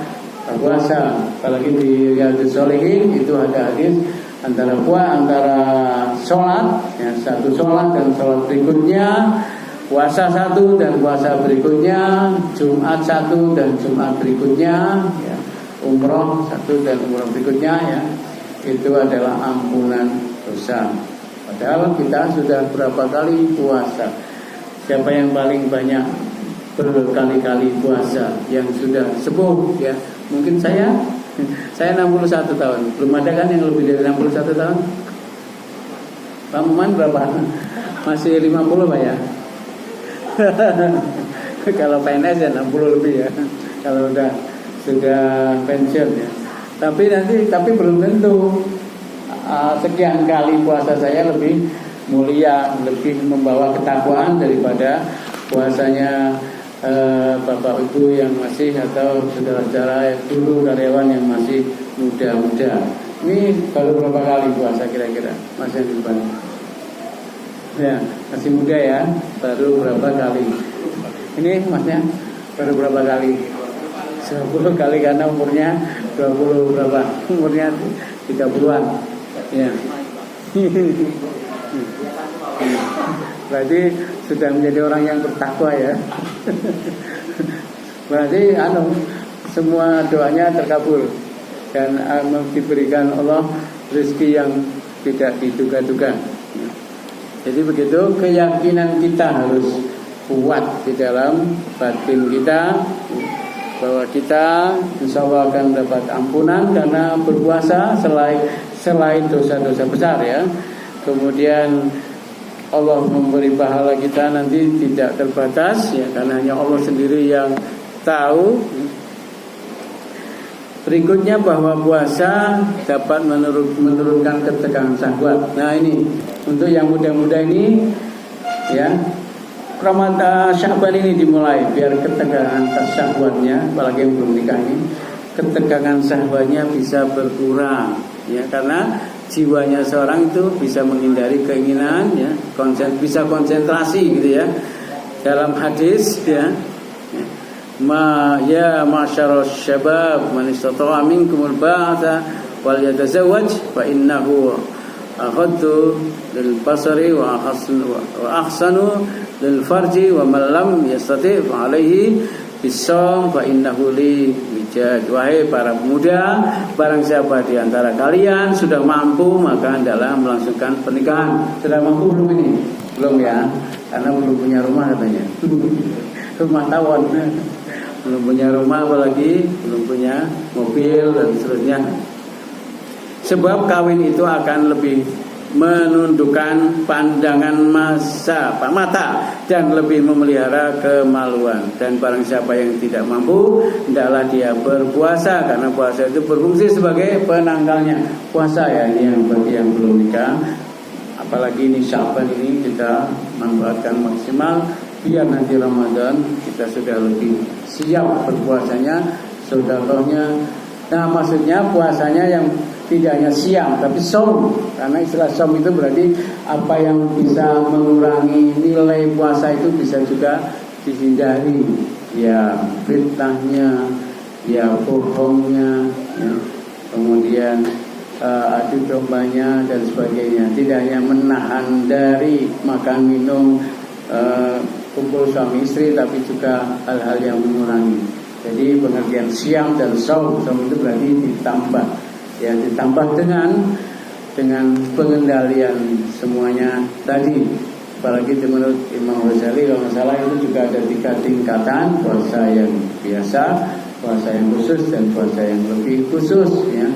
puasa. Apalagi di Riyadhus Shalihin itu ada hadis antara sholat, ya, satu sholat dan sholat berikutnya, puasa satu dan puasa berikutnya, Jumat satu dan Jumat berikutnya, ya, umroh satu dan umroh berikutnya, ya, itu adalah ampunan dosa. Padahal kita sudah berapa kali puasa. Siapa yang paling banyak berkali-kali puasa, yang sudah sepuh, ya, mungkin saya 61 tahun. Belum ada kan yang lebih dari 61 tahun? Pak Muman berapa? Masih 50 Pak ya? Kalau PNS ya 60 lebih ya. Kalau sudah pensiun ya. Tapi belum tentu. Sekian kali puasa saya lebih mulia, lebih membawa ketakwaan daripada puasanya bapak ibu yang masih atau saudara-saudara dulu karyawan yang masih muda-muda. Ini baru berapa kali puasa kira-kira Mas yang di depan? Ya, masih muda ya, baru berapa kali? Ini Masnya baru berapa kali? 10 kali karena umurnya 20 berapa? Umurnya 30-an. Ya. Berarti sudah menjadi orang yang bertakwa ya. Berarti semua doanya terkabul dan diberikan Allah rezeki yang tidak diduga-duga. Jadi begitu, keyakinan kita harus kuat di dalam batin kita bahwa kita insya Allah akan dapat ampunan karena berpuasa selain dosa-dosa besar ya. Kemudian Allah memberi pahala kita nanti tidak terbatas ya, karena hanya Allah sendiri yang tahu. Berikutnya bahwa puasa dapat menurunkan ketegangan syahwat. Nah ini untuk yang muda-muda ini ya, Ramadan Sya'ban ini dimulai biar ketegangan syahwatnya, apalagi yang belum nikah ini, ketegangan syahwatnya bisa berkurang ya, karena jiwanya seorang itu bisa menghindari keinginan ya, bisa konsentrasi gitu ya. Dalam hadis ya, ma'syarus syabab man istata'a minkumul ba'ata wal yatazawwaj fa innahu aghaddu lil basari wa ahsanu lil farji wa man lam yastati' fa alaihi bisawm fa innahu li wijaj. Wahai para pemuda, barang siapa di antara kalian sudah mampu maka hendaklah melangsungkan pernikahan. Sudah mampu belum ini? Belum ya, karena belum punya rumah katanya. Rumah tawon. Belum punya rumah, apalagi belum punya mobil dan seterusnya. Sebab kawin itu akan lebih menundukkan pandangan mata dan lebih memelihara kemaluan. Dan barang siapa yang tidak mampu, hendaklah dia berpuasa, karena puasa itu berfungsi sebagai penangkalnya. Puasa ya, ini yang bagi yang belum nikah, apalagi ini Sya'ban ini kita manfaatkan maksimal biar nanti Ramadan kita sudah lebih siap berpuasanya, sedekahnya. Nah maksudnya puasanya yang tidak hanya siang tapi som, karena istilah som itu berarti apa yang bisa mengurangi nilai puasa itu bisa juga dihindari, ya fitnahnya, ya bohongnya, ya, kemudian adu dombanya dan sebagainya. Tidak hanya menahan dari makan minum, kumpul suami istri, tapi juga hal-hal yang mengurangi. Jadi pengertian siang dan saum itu berarti ditambah, ya ditambah dengan pengendalian semuanya tadi. Apalagi menurut Imam Ghazali kalau nggak salah itu juga ada 3 tingkatan: puasa yang biasa, puasa yang khusus, dan puasa yang lebih khusus, ya.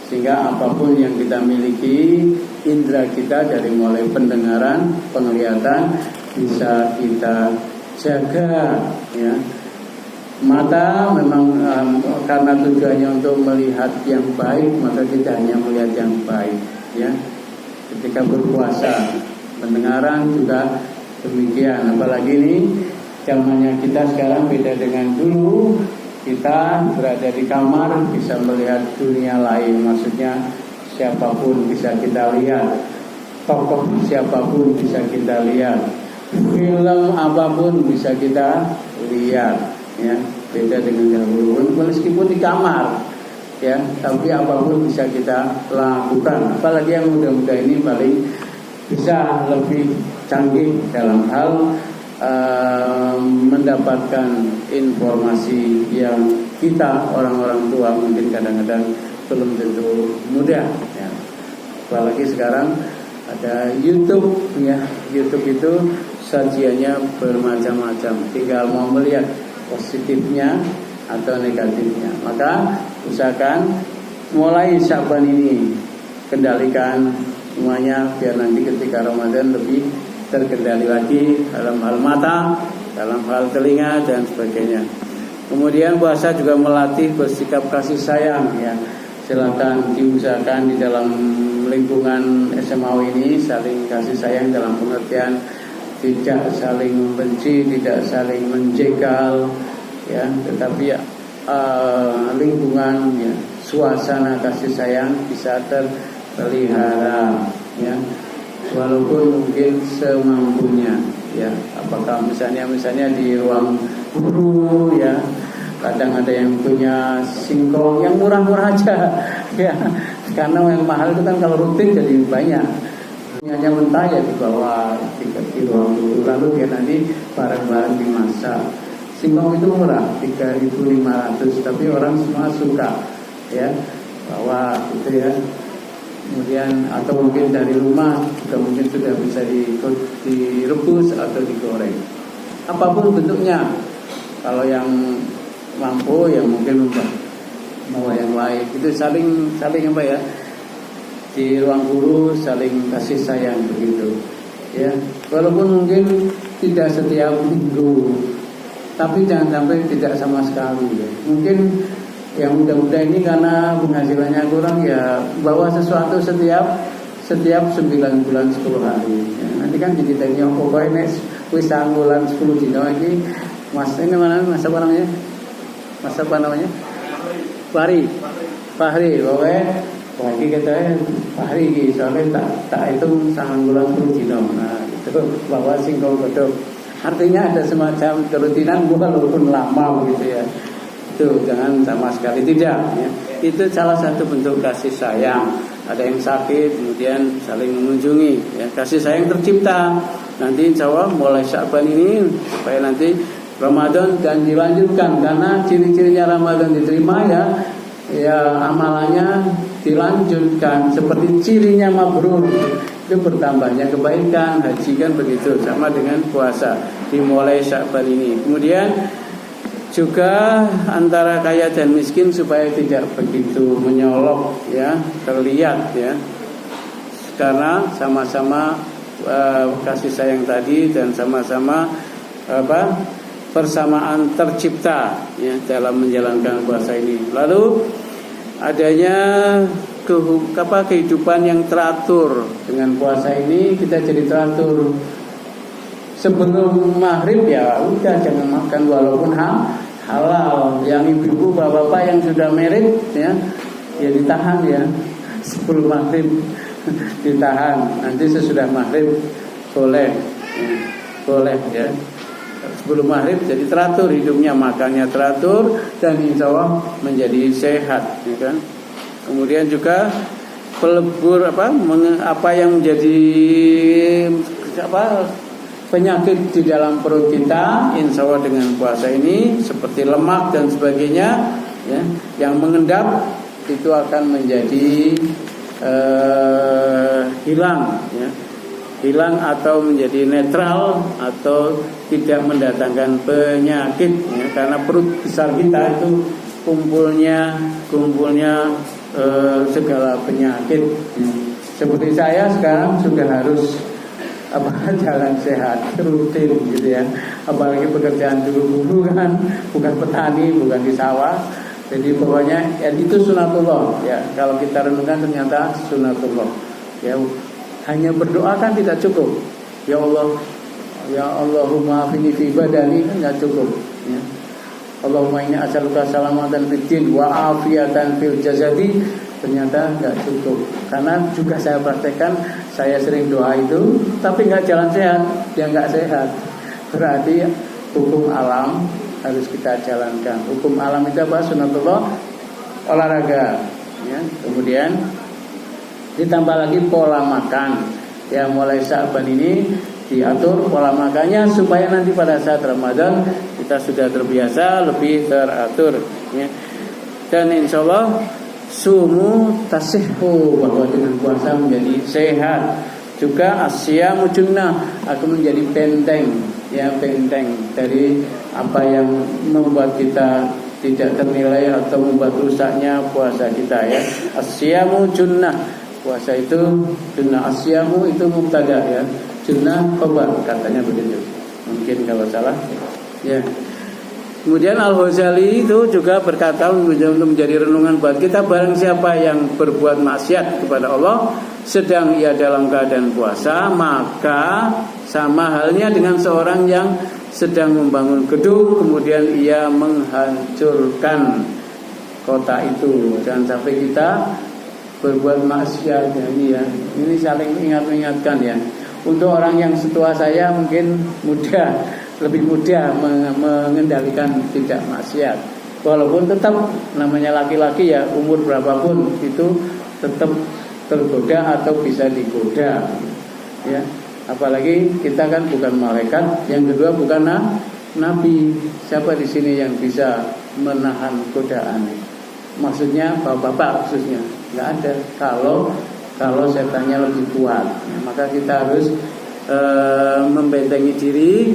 Sehingga apapun yang kita miliki, indera kita dari mulai pendengaran, penglihatan bisa kita jaga, ya. Mata memang karena tujuannya untuk melihat yang baik, maka kita hanya melihat yang baik, ya. Ketika berpuasa, pendengaran juga demikian. Apalagi ini zamannya kita sekarang beda dengan dulu. Kita berada di kamar bisa melihat dunia lain, maksudnya siapapun bisa kita lihat. tokoh siapapun bisa kita lihat, film apapun bisa kita lihat, ya. Beda dengan dahulu, meskipun di kamar, ya, tapi apapun bisa kita lakukan. Apalagi yang muda-muda ini paling bisa lebih canggih dalam hal mendapatkan informasi yang kita orang-orang tua mungkin kadang-kadang belum tentu mudah, ya. Apalagi sekarang ada YouTube, ya. YouTube itu sajiannya bermacam-macam, tinggal mau melihat positifnya atau negatifnya. Maka usahakan mulai Sya'ban ini kendalikan semuanya biar nanti ketika Ramadan lebih terkendali lagi dalam hal mata, dalam hal telinga dan sebagainya. Kemudian puasa juga melatih bersikap kasih sayang, ya. Silakan diusahakan di dalam lingkungan SMA ini saling kasih sayang dalam pengertian tidak saling membenci, tidak saling menjegal, ya, tetapi lingkungan, ya, suasana kasih sayang bisa terpelihara, ya, walaupun mungkin semampunya, ya. Apakah misalnya di ruang guru, ya, kadang ada yang punya singkong yang murah-murah aja, ya, karena yang mahal itu kan kalau rutin jadi banyak. Hanya mentah ya dibawa di ruang guru, lalu dia nanti barang-barang dimasak. Singkong itu murah 3.500, tapi orang semua suka, ya, bawa gitu, ya. Kemudian atau mungkin dari rumah juga mungkin sudah bisa direbus atau digoreng. Apapun bentuknya. Kalau yang mampu ya mungkin mau yang lain. Itu saling apa ya? Di ruang guru saling kasih sayang begitu, ya. Walaupun mungkin tidak setiap minggu, tapi jangan sampai tidak sama sekali, ya. Mungkin yang muda-muda ini karena penghasilannya kurang, ya bawa sesuatu setiap 9 bulan 10 hari, ya. Nanti kan jadi tanya pokoknya wis bulan 10 dino ini Mas ini mana Mas apa namanya? Fahri pokoknya lagi katanya Fahri ini soalnya tak hitung 9 bulan 10 dino. Nah itu bawa singkong godok. Artinya ada semacam kerutinan walaupun lama gitu, ya. Itu jangan sama sekali tidak, ya. Itu salah satu bentuk kasih sayang. Ada yang sakit kemudian saling mengunjungi, ya. Kasih sayang tercipta. Nanti insya Allah mulai Sya'ban ini supaya nanti Ramadan dan dilanjutkan, karena ciri-cirinya Ramadan diterima, ya amalannya dilanjutkan seperti cirinya mabrur. Itu bertambahnya kebaikan, haji kan begitu, sama dengan puasa dimulai Sya'ban ini. Kemudian juga antara kaya dan miskin supaya tidak begitu menyolok, ya, terlihat, ya, karena sama-sama kasih sayang tadi dan sama-sama persamaan tercipta, ya, dalam menjalankan puasa ini. Lalu adanya kehidupan yang teratur dengan puasa ini, kita jadi teratur. Sebelum maghrib ya udah jangan makan walaupun halal. Yang ibu-ibu bapak-bapak yang sudah married, ya ditahan, ya. Sebelum maghrib ditahan. Nanti sesudah maghrib boleh, ya. Sebelum maghrib jadi teratur hidupnya, makannya teratur dan insya Allah menjadi sehat, ya kan. Kemudian juga pelebur apa yang menjadi penyakit di dalam perut kita, insya Allah dengan puasa ini seperti lemak dan sebagainya, ya, yang mengendap itu akan menjadi hilang atau menjadi netral atau tidak mendatangkan penyakit, ya, karena perut besar kita itu kumpulnya segala penyakit, ya. Seperti saya sekarang sudah harus jalan sehat rutin gitu, ya. Apalagi pekerjaan dulu kan bukan petani, bukan di sawah. Jadi pokoknya ya itu sunatullah, ya. Kalau kita renungkan ternyata sunatullah, ya. Hanya berdoa kan tidak cukup. Ya Allah, ya Allahumma afini fi badani kan tidak cukup, ya. Allahumma inni as'aluka salamatan fid din wa afiyatan fil jasadi, ternyata enggak cukup. Karena juga saya praktekkan saya sering doa itu, tapi nggak jalan sehat, dia nggak sehat. Berarti hukum alam harus kita jalankan. Hukum alam itu apa? Sunatullah, olahraga. Ya. Kemudian ditambah lagi pola makan. Ya, mulai Sya'ban ini diatur pola makannya supaya nanti pada saat Ramadan kita sudah terbiasa, lebih teratur. Ya. Dan insya Allah sumu tasihhu, bahwa dengan puasa menjadi sehat. Juga asyamu junnah, akan menjadi benteng, ya, benteng dari apa yang membuat kita tidak ternilai atau membuat rusaknya puasa kita, ya. Asyamu junnah, puasa itu junnah. Asyamu itu mubtada, ya. Junnah khabar, katanya begitu. Mungkin kalau salah, ya. Kemudian Al-Ghazali itu juga berkata untuk menjadi renungan buat kita, barang siapa yang berbuat maksiat kepada Allah sedang ia dalam keadaan puasa, maka sama halnya dengan seorang yang sedang membangun gedung kemudian ia menghancurkan kota itu. Jangan sampai kita berbuat maksiat, ya, ini saling ingat-ingatkan, ya. Untuk orang yang setua saya mungkin lebih mudah mengendalikan tidak maksiat. Walaupun tetap namanya laki-laki, ya, umur berapapun itu tetap tergoda atau bisa digoda, ya. Apalagi kita kan bukan malaikat, yang kedua bukan nabi. Siapa di sini yang bisa menahan godaan? Maksudnya bapak-bapak khususnya nggak ada. Kalau setannya lebih kuat, ya, maka kita harus membentengi diri,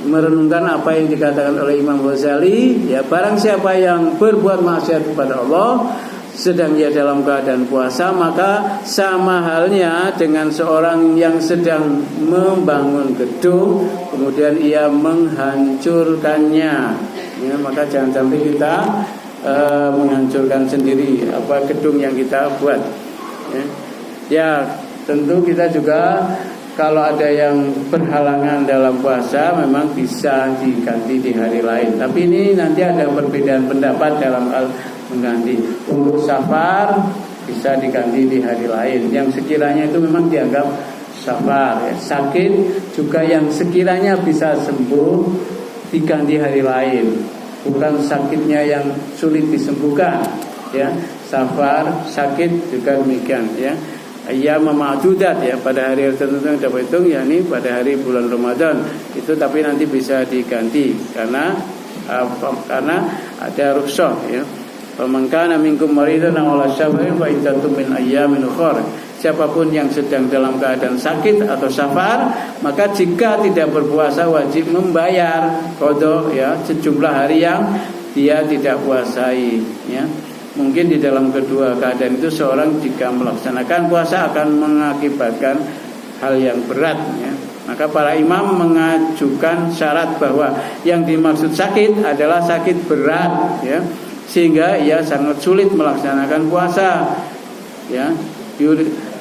merenungkan apa yang dikatakan oleh Imam Ghazali, ya, barang siapa yang berbuat maksiat kepada Allah sedang ia dalam keadaan puasa, maka sama halnya dengan seorang yang sedang membangun gedung kemudian ia menghancurkannya, ya. Maka jangan sampai kita menghancurkan sendiri apa gedung yang kita buat, ya. Ya, tentu kita juga kalau ada yang berhalangan dalam puasa memang bisa diganti di hari lain. Tapi ini nanti ada perbedaan pendapat dalam hal mengganti. Untuk safar bisa diganti di hari lain, yang sekiranya itu memang dianggap safar, ya. Sakit juga yang sekiranya bisa sembuh diganti hari lain, bukan sakitnya yang sulit disembuhkan, ya. Safar sakit juga demikian, ya. Ayyam ma'dudat, ya, pada hari tertentu yang dapat hitung, yakni pada hari bulan Ramadan itu, tapi nanti bisa diganti karena ada rukhsah, ya. Faman kana minkum maridan aw ala safarin fa iddatun min ayyamin ukhra. Siapapun yang sedang dalam keadaan sakit atau safar, maka jika tidak berpuasa wajib membayar qada, ya, sejumlah hari yang dia tidak puasai, ya. Mungkin di dalam kedua keadaan itu seorang jika melaksanakan puasa akan mengakibatkan hal yang berat, ya. Maka para imam mengajukan syarat bahwa yang dimaksud sakit adalah sakit berat, ya, sehingga ia sangat sulit melaksanakan puasa, ya.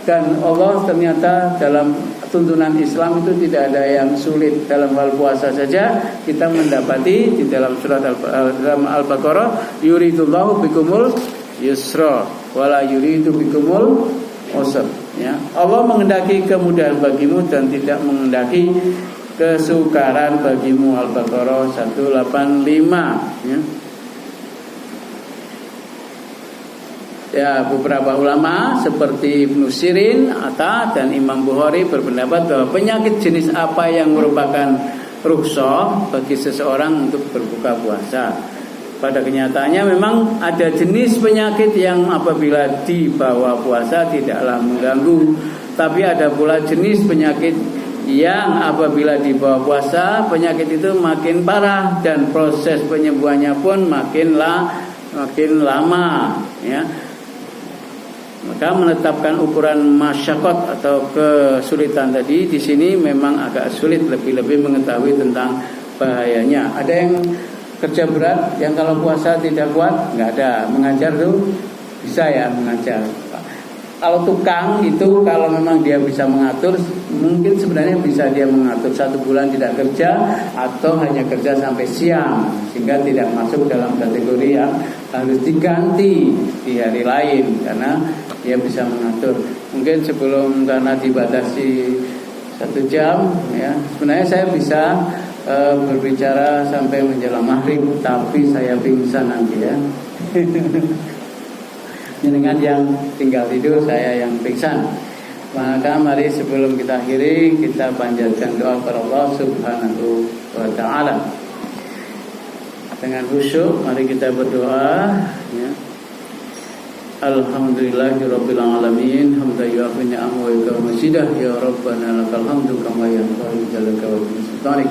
Dan Allah ternyata dalam tuntunan Islam itu tidak ada yang sulit. Dalam hal puasa saja kita mendapati di dalam surat Al-Baqarah, yuridullahu bikumul yusra wala yuridu bikumul usra, ya. Allah menghendaki kemudahan bagimu dan tidak menghendaki kesukaran bagimu. Al-Baqarah 185, ya. Ya, beberapa ulama seperti Ibnu Sirin, Atta, dan Imam Bukhari berpendapat bahwa penyakit jenis apa yang merupakan rukhsah bagi seseorang untuk berbuka puasa. Pada kenyataannya memang ada jenis penyakit yang apabila dibawa puasa tidaklah mengganggu, tapi ada pula jenis penyakit yang apabila dibawa puasa penyakit itu makin parah dan proses penyembuhannya pun makin lama, ya. Maka menetapkan ukuran masyakot atau kesulitan tadi di sini memang agak sulit, lebih-lebih mengetahui tentang bahayanya. Ada yang kerja berat, yang kalau puasa tidak kuat, nggak ada. Mengajar tuh bisa, ya, mengajar. Kalau tukang itu kalau memang dia bisa mengatur, mungkin sebenarnya bisa dia mengatur 1 bulan tidak kerja atau hanya kerja sampai siang, sehingga tidak masuk dalam kategori yang harus diganti di hari lain karena dia bisa mengatur. Mungkin sebelum karena dibatasi 1 jam, ya sebenarnya saya bisa berbicara sampai menjelang maghrib, tapi saya pingsan nanti ya. Dengan yang tinggal tidur, saya yang pingsan. Maka mari sebelum kita akhiri, kita panjatkan doa kepada Allah Subhanahu wa ta'ala. Dengan khusyuk mari kita berdoa ya. Alhamdulillahirabbil alamin, hamdan yu'affi ni'amahu wa yukammil mazidah, ya rabbana lakal hamdu kama yanbaghi jalaka wa sultanik.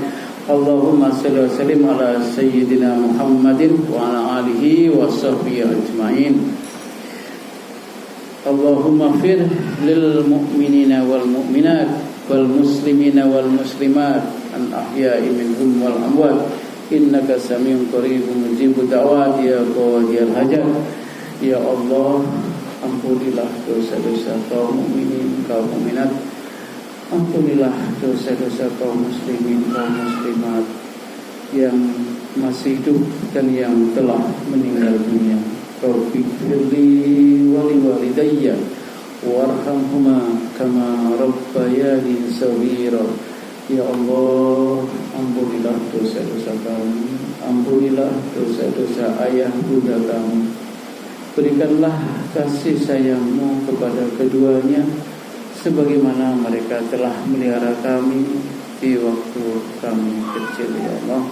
Allahumma shalli wa sallim ala sayyidina Muhammadin wa ala alihi wa sahbihi ajma'in. Allahumma fir lil mu'minina wal mu'minat wal muslimina wal muslimat al ahya'i minhum wal amwat innaka samiun qaribun mujibud da'wat ya qadiyal hajat. Ya Allah, ampunilah dosa-dosa kaum mukminin kaum mukminat, ampunilah dosa-dosa kaum muslimin kaum muslimat yang masih hidup dan yang telah meninggal dunia. Rabbi firli wali walidayya warhamhuma kama rabbayani shaghira. Ya Allah, ampunilah dosa-dosa kami, ampunilah dosa-dosa ayah bunda kami. Berikanlah kasih sayang-Mu kepada keduanya sebagaimana mereka telah melihara kami di waktu kami kecil. Ya Allah,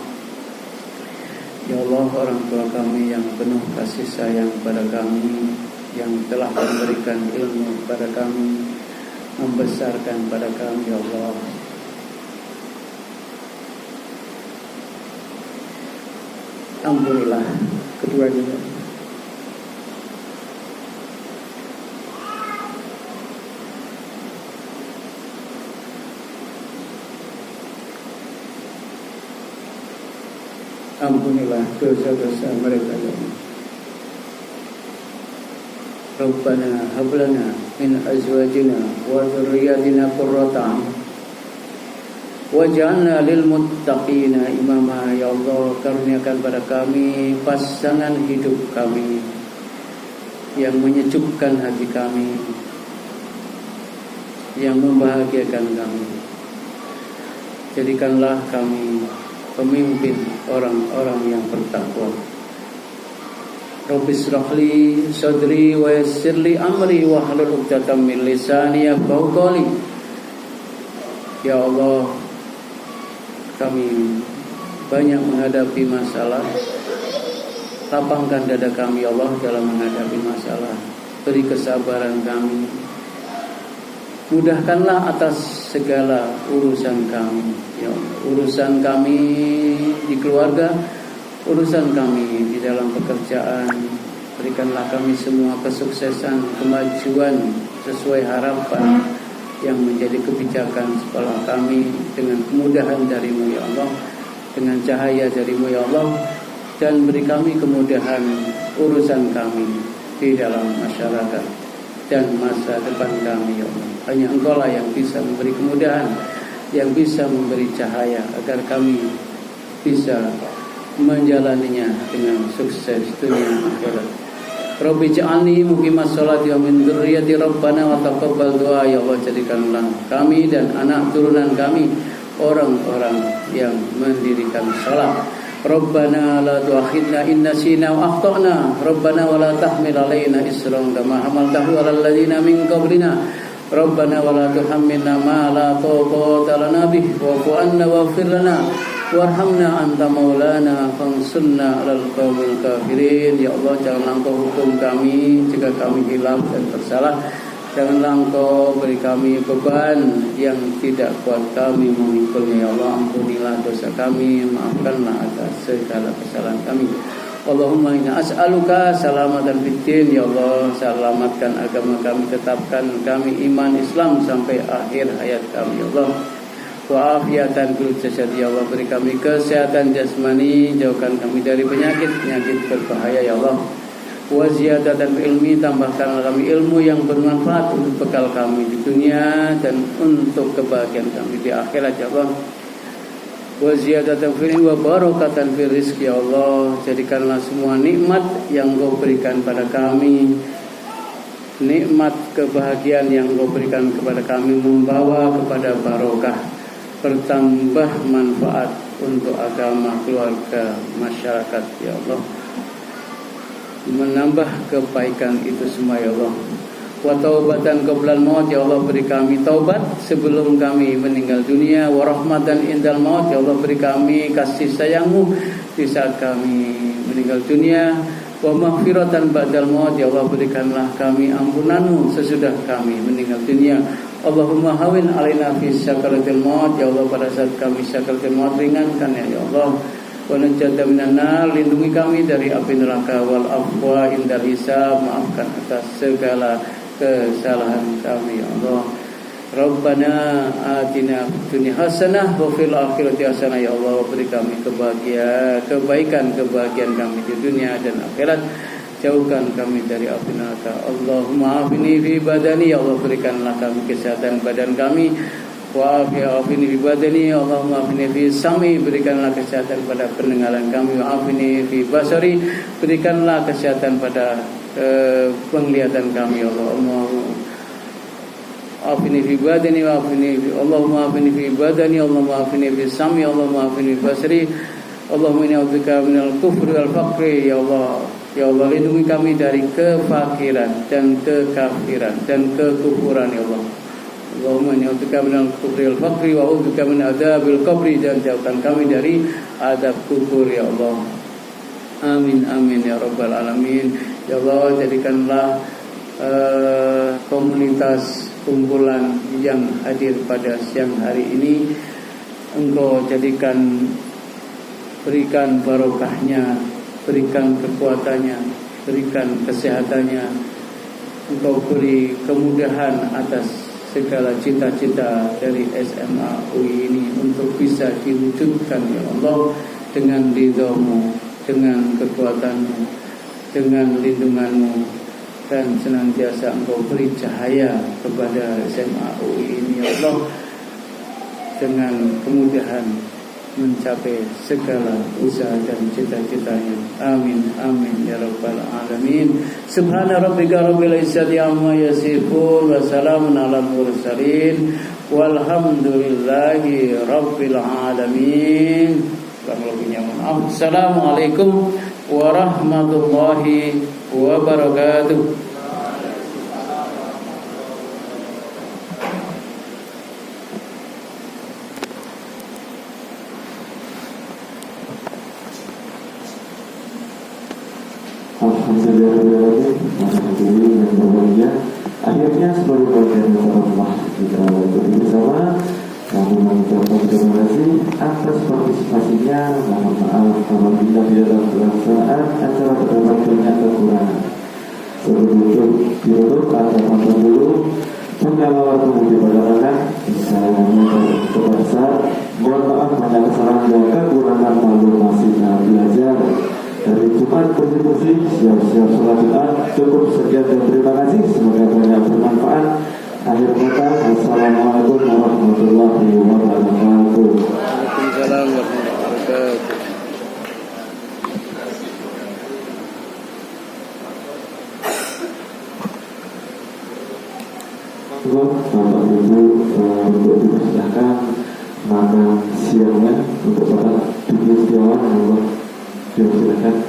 ya Allah, orang tua kami yang penuh kasih sayang kepada kami, yang telah memberikan ilmu kepada kami, membesarkan pada kami. Ya Allah, ampunilah keduanya. Ampunilah dosa-dosa mereka, ya Allah. Rabbana hab lana min azwajina wa dhurriyyatina qurrata a'yun waj'alna lil muttaqina imama. Ya Allah, karuniakan pada kami pasangan hidup kami yang menyejukkan hati kami, yang membahagiakan kami. Jadikanlah kami pemimpin orang-orang yang bertakwa. Rabbi shrah li sadri wa yassir li amri wa hlul 'uqdatam min lisani yafqahu qawli. Ya Allah, kami banyak menghadapi masalah. Lapangkan dada kami ya Allah dalam menghadapi masalah. Beri kesabaran kami. Mudahkanlah atas segala urusan kami, ya Allah. Urusan kami di keluarga, urusan kami di dalam pekerjaan. Berikanlah kami semua kesuksesan, kemajuan sesuai harapan yang menjadi kebijakan sekolah kami, dengan kemudahan dari-Mu ya Allah, dengan cahaya dari-Mu ya Allah. Dan beri kami kemudahan urusan kami di dalam masyarakat dan masa depan kami ya Allah. Hanya Engkau lah yang bisa memberi kemudahan, yang bisa memberi cahaya agar kami bisa menjalaninya dengan sukses dunia akhirat. Rabbi ja'alni muqimas sholati wa min dzurriyyati rabbana wa taqabbal du'a. Ya Allah, jadikanlah kami dan anak turunan kami orang-orang yang mendirikan salat. Rabbana la tu'akhidna in nasina wa akhtana. Rabbana wa la tahmil 'alaina isran kama hamaltahu 'alal ladzina min qablina. Rabbana wa la tuhammilna ma la taqata lana bih wa'fu 'anna waghfir lana warhamna anta maulana fansurna 'alal qaumil kafirin. Ya Allah, janganlah Engkau hukum kami jika kami hilaf dan bersalah. Janganlah Engkau beri kami beban yang tidak kuat kami memikulnya. Ya Allah, ampunilah dosa kami, maafkanlah atas segala kesalahan kami. Allahumma inna as'aluka salamatan fid din. Ya Allah, selamatkan agama kami, tetapkan kami iman Islam sampai akhir hayat kami. Ya Allah, wa afiatan fil jasad. Ya Allah, beri kami kesehatan jasmani, jauhkan kami dari penyakit berbahaya. Ya Allah, wa ziyadatan ilmi, tambahkanlah kami ilmu yang bermanfaat untuk bekal kami di dunia dan untuk kebahagiaan kami di akhirat ya Allah. Wa ziyadatan fil wa barakatan fil rizqi ya Allah, jadikanlah semua nikmat yang Engkau berikan pada kami, nikmat kebahagiaan yang Engkau berikan kepada kami membawa kepada barokah, bertambah manfaat untuk agama, keluarga, masyarakat ya Allah, menambah kebaikan itu semua ya Allah. Wa taubatan qoblal maut ya Allah, beri kami taubat sebelum kami meninggal dunia. Wa rahmatan indal maut ya Allah, beri kami kasih sayang-Mu di saat kami meninggal dunia. Wa maghfiratan ba'dal maut ya Allah, berikanlah kami ampunan-Mu sesudah kami meninggal dunia. Allahumma hawin alaina fi sakaratil maut ya Allah, pada saat kami sakaratil maut ringankan ya Allah. Wa najata minan nar, lindungi kami dari api neraka. Wal afwa indal hisab, maafkan atas segala kesalahan kami ya Allah. Rabbana atina fid dunya hasanah wa fil akhirati hasanah ya Allah, beri kami kebaikan kami di dunia dan akhirat, jauhkan kami dari api neraka. Allahumma afini fi badani ya Allah, berikanlah kami kesehatan badan kami. Wa afini fi badani, Allahumma afini fi sami, berikanlah kesehatan pada pendengaran kami. Wa afini fi basari, berikanlah kesehatan pada penglihatan kami ya Allah. Afini fi badani wa afini fi, Allahumma afini fi badani, Allahumma afini fi sami, Allahumma afini fi basari. Allahumma inni a'udzubika minal kufri wal faqri ya Allah. Ya Allah, lindungi kami dari kefakiran dan kekafiran dan kekufuran ya Allah. Allahumma inni a'udzubika minal kufri wal faqri wa a'udzubika min adzabil qabri, dan jauhkan kami dari azab kubur ya Allah. Amin amin ya rabbal alamin. Ya Allah, jadikanlah komunitas kumpulan yang hadir pada siang hari ini Engkau jadikan, berikan barokahnya, berikan kekuatannya, berikan kesehatannya. Engkau beri kemudahan atas segala cita-cita dari SMA UI ini untuk bisa diwujudkan ya Allah, dengan ridha-Mu, dengan kekuatan-Mu, dengan lindungan-Mu, dan senantiasa Engkau beri cahaya kepada SMA UI ini ya Allah, dengan kemudahan mencapai segala usaha dan cita-citanya. Amin amin ya rabbal alamin. Subhana rabbika rabbil izzati amma yasifun, wa salamun alal mursalin, walhamdulillahi rabbil alamin. Assalamualaikum warahmatullahi wabarakatuh. Akhirnya seluruh bagian Allah kita ikuti bersama. Kami mengucapkan terima kasih atas partisipasinya. Mohon maaf apabila di dalam pelaksanaan acara terdapat banyak kekurangan. Sebelum ditutup atau tonton dulu pengawalan tubuh dibatalkan. Saya meminta kepada saya, mohon maaf banyak kesalahan dan kekurangan malu masih belajar. Dari Jumat bersih-bersih, siap-siap sholat Jumat. Cukup sekian dan terima kasih. Semoga banyak bermanfaat. Akhir kata, Assalamualaikum warahmatullahi wabarakatuh. Waalaikumsalam warahmatullahi wabarakatuh. Bapak Ibu, untuk dipersilahkan makan siangnya untuk Bapak Diki Setiawan, dipersilahkan.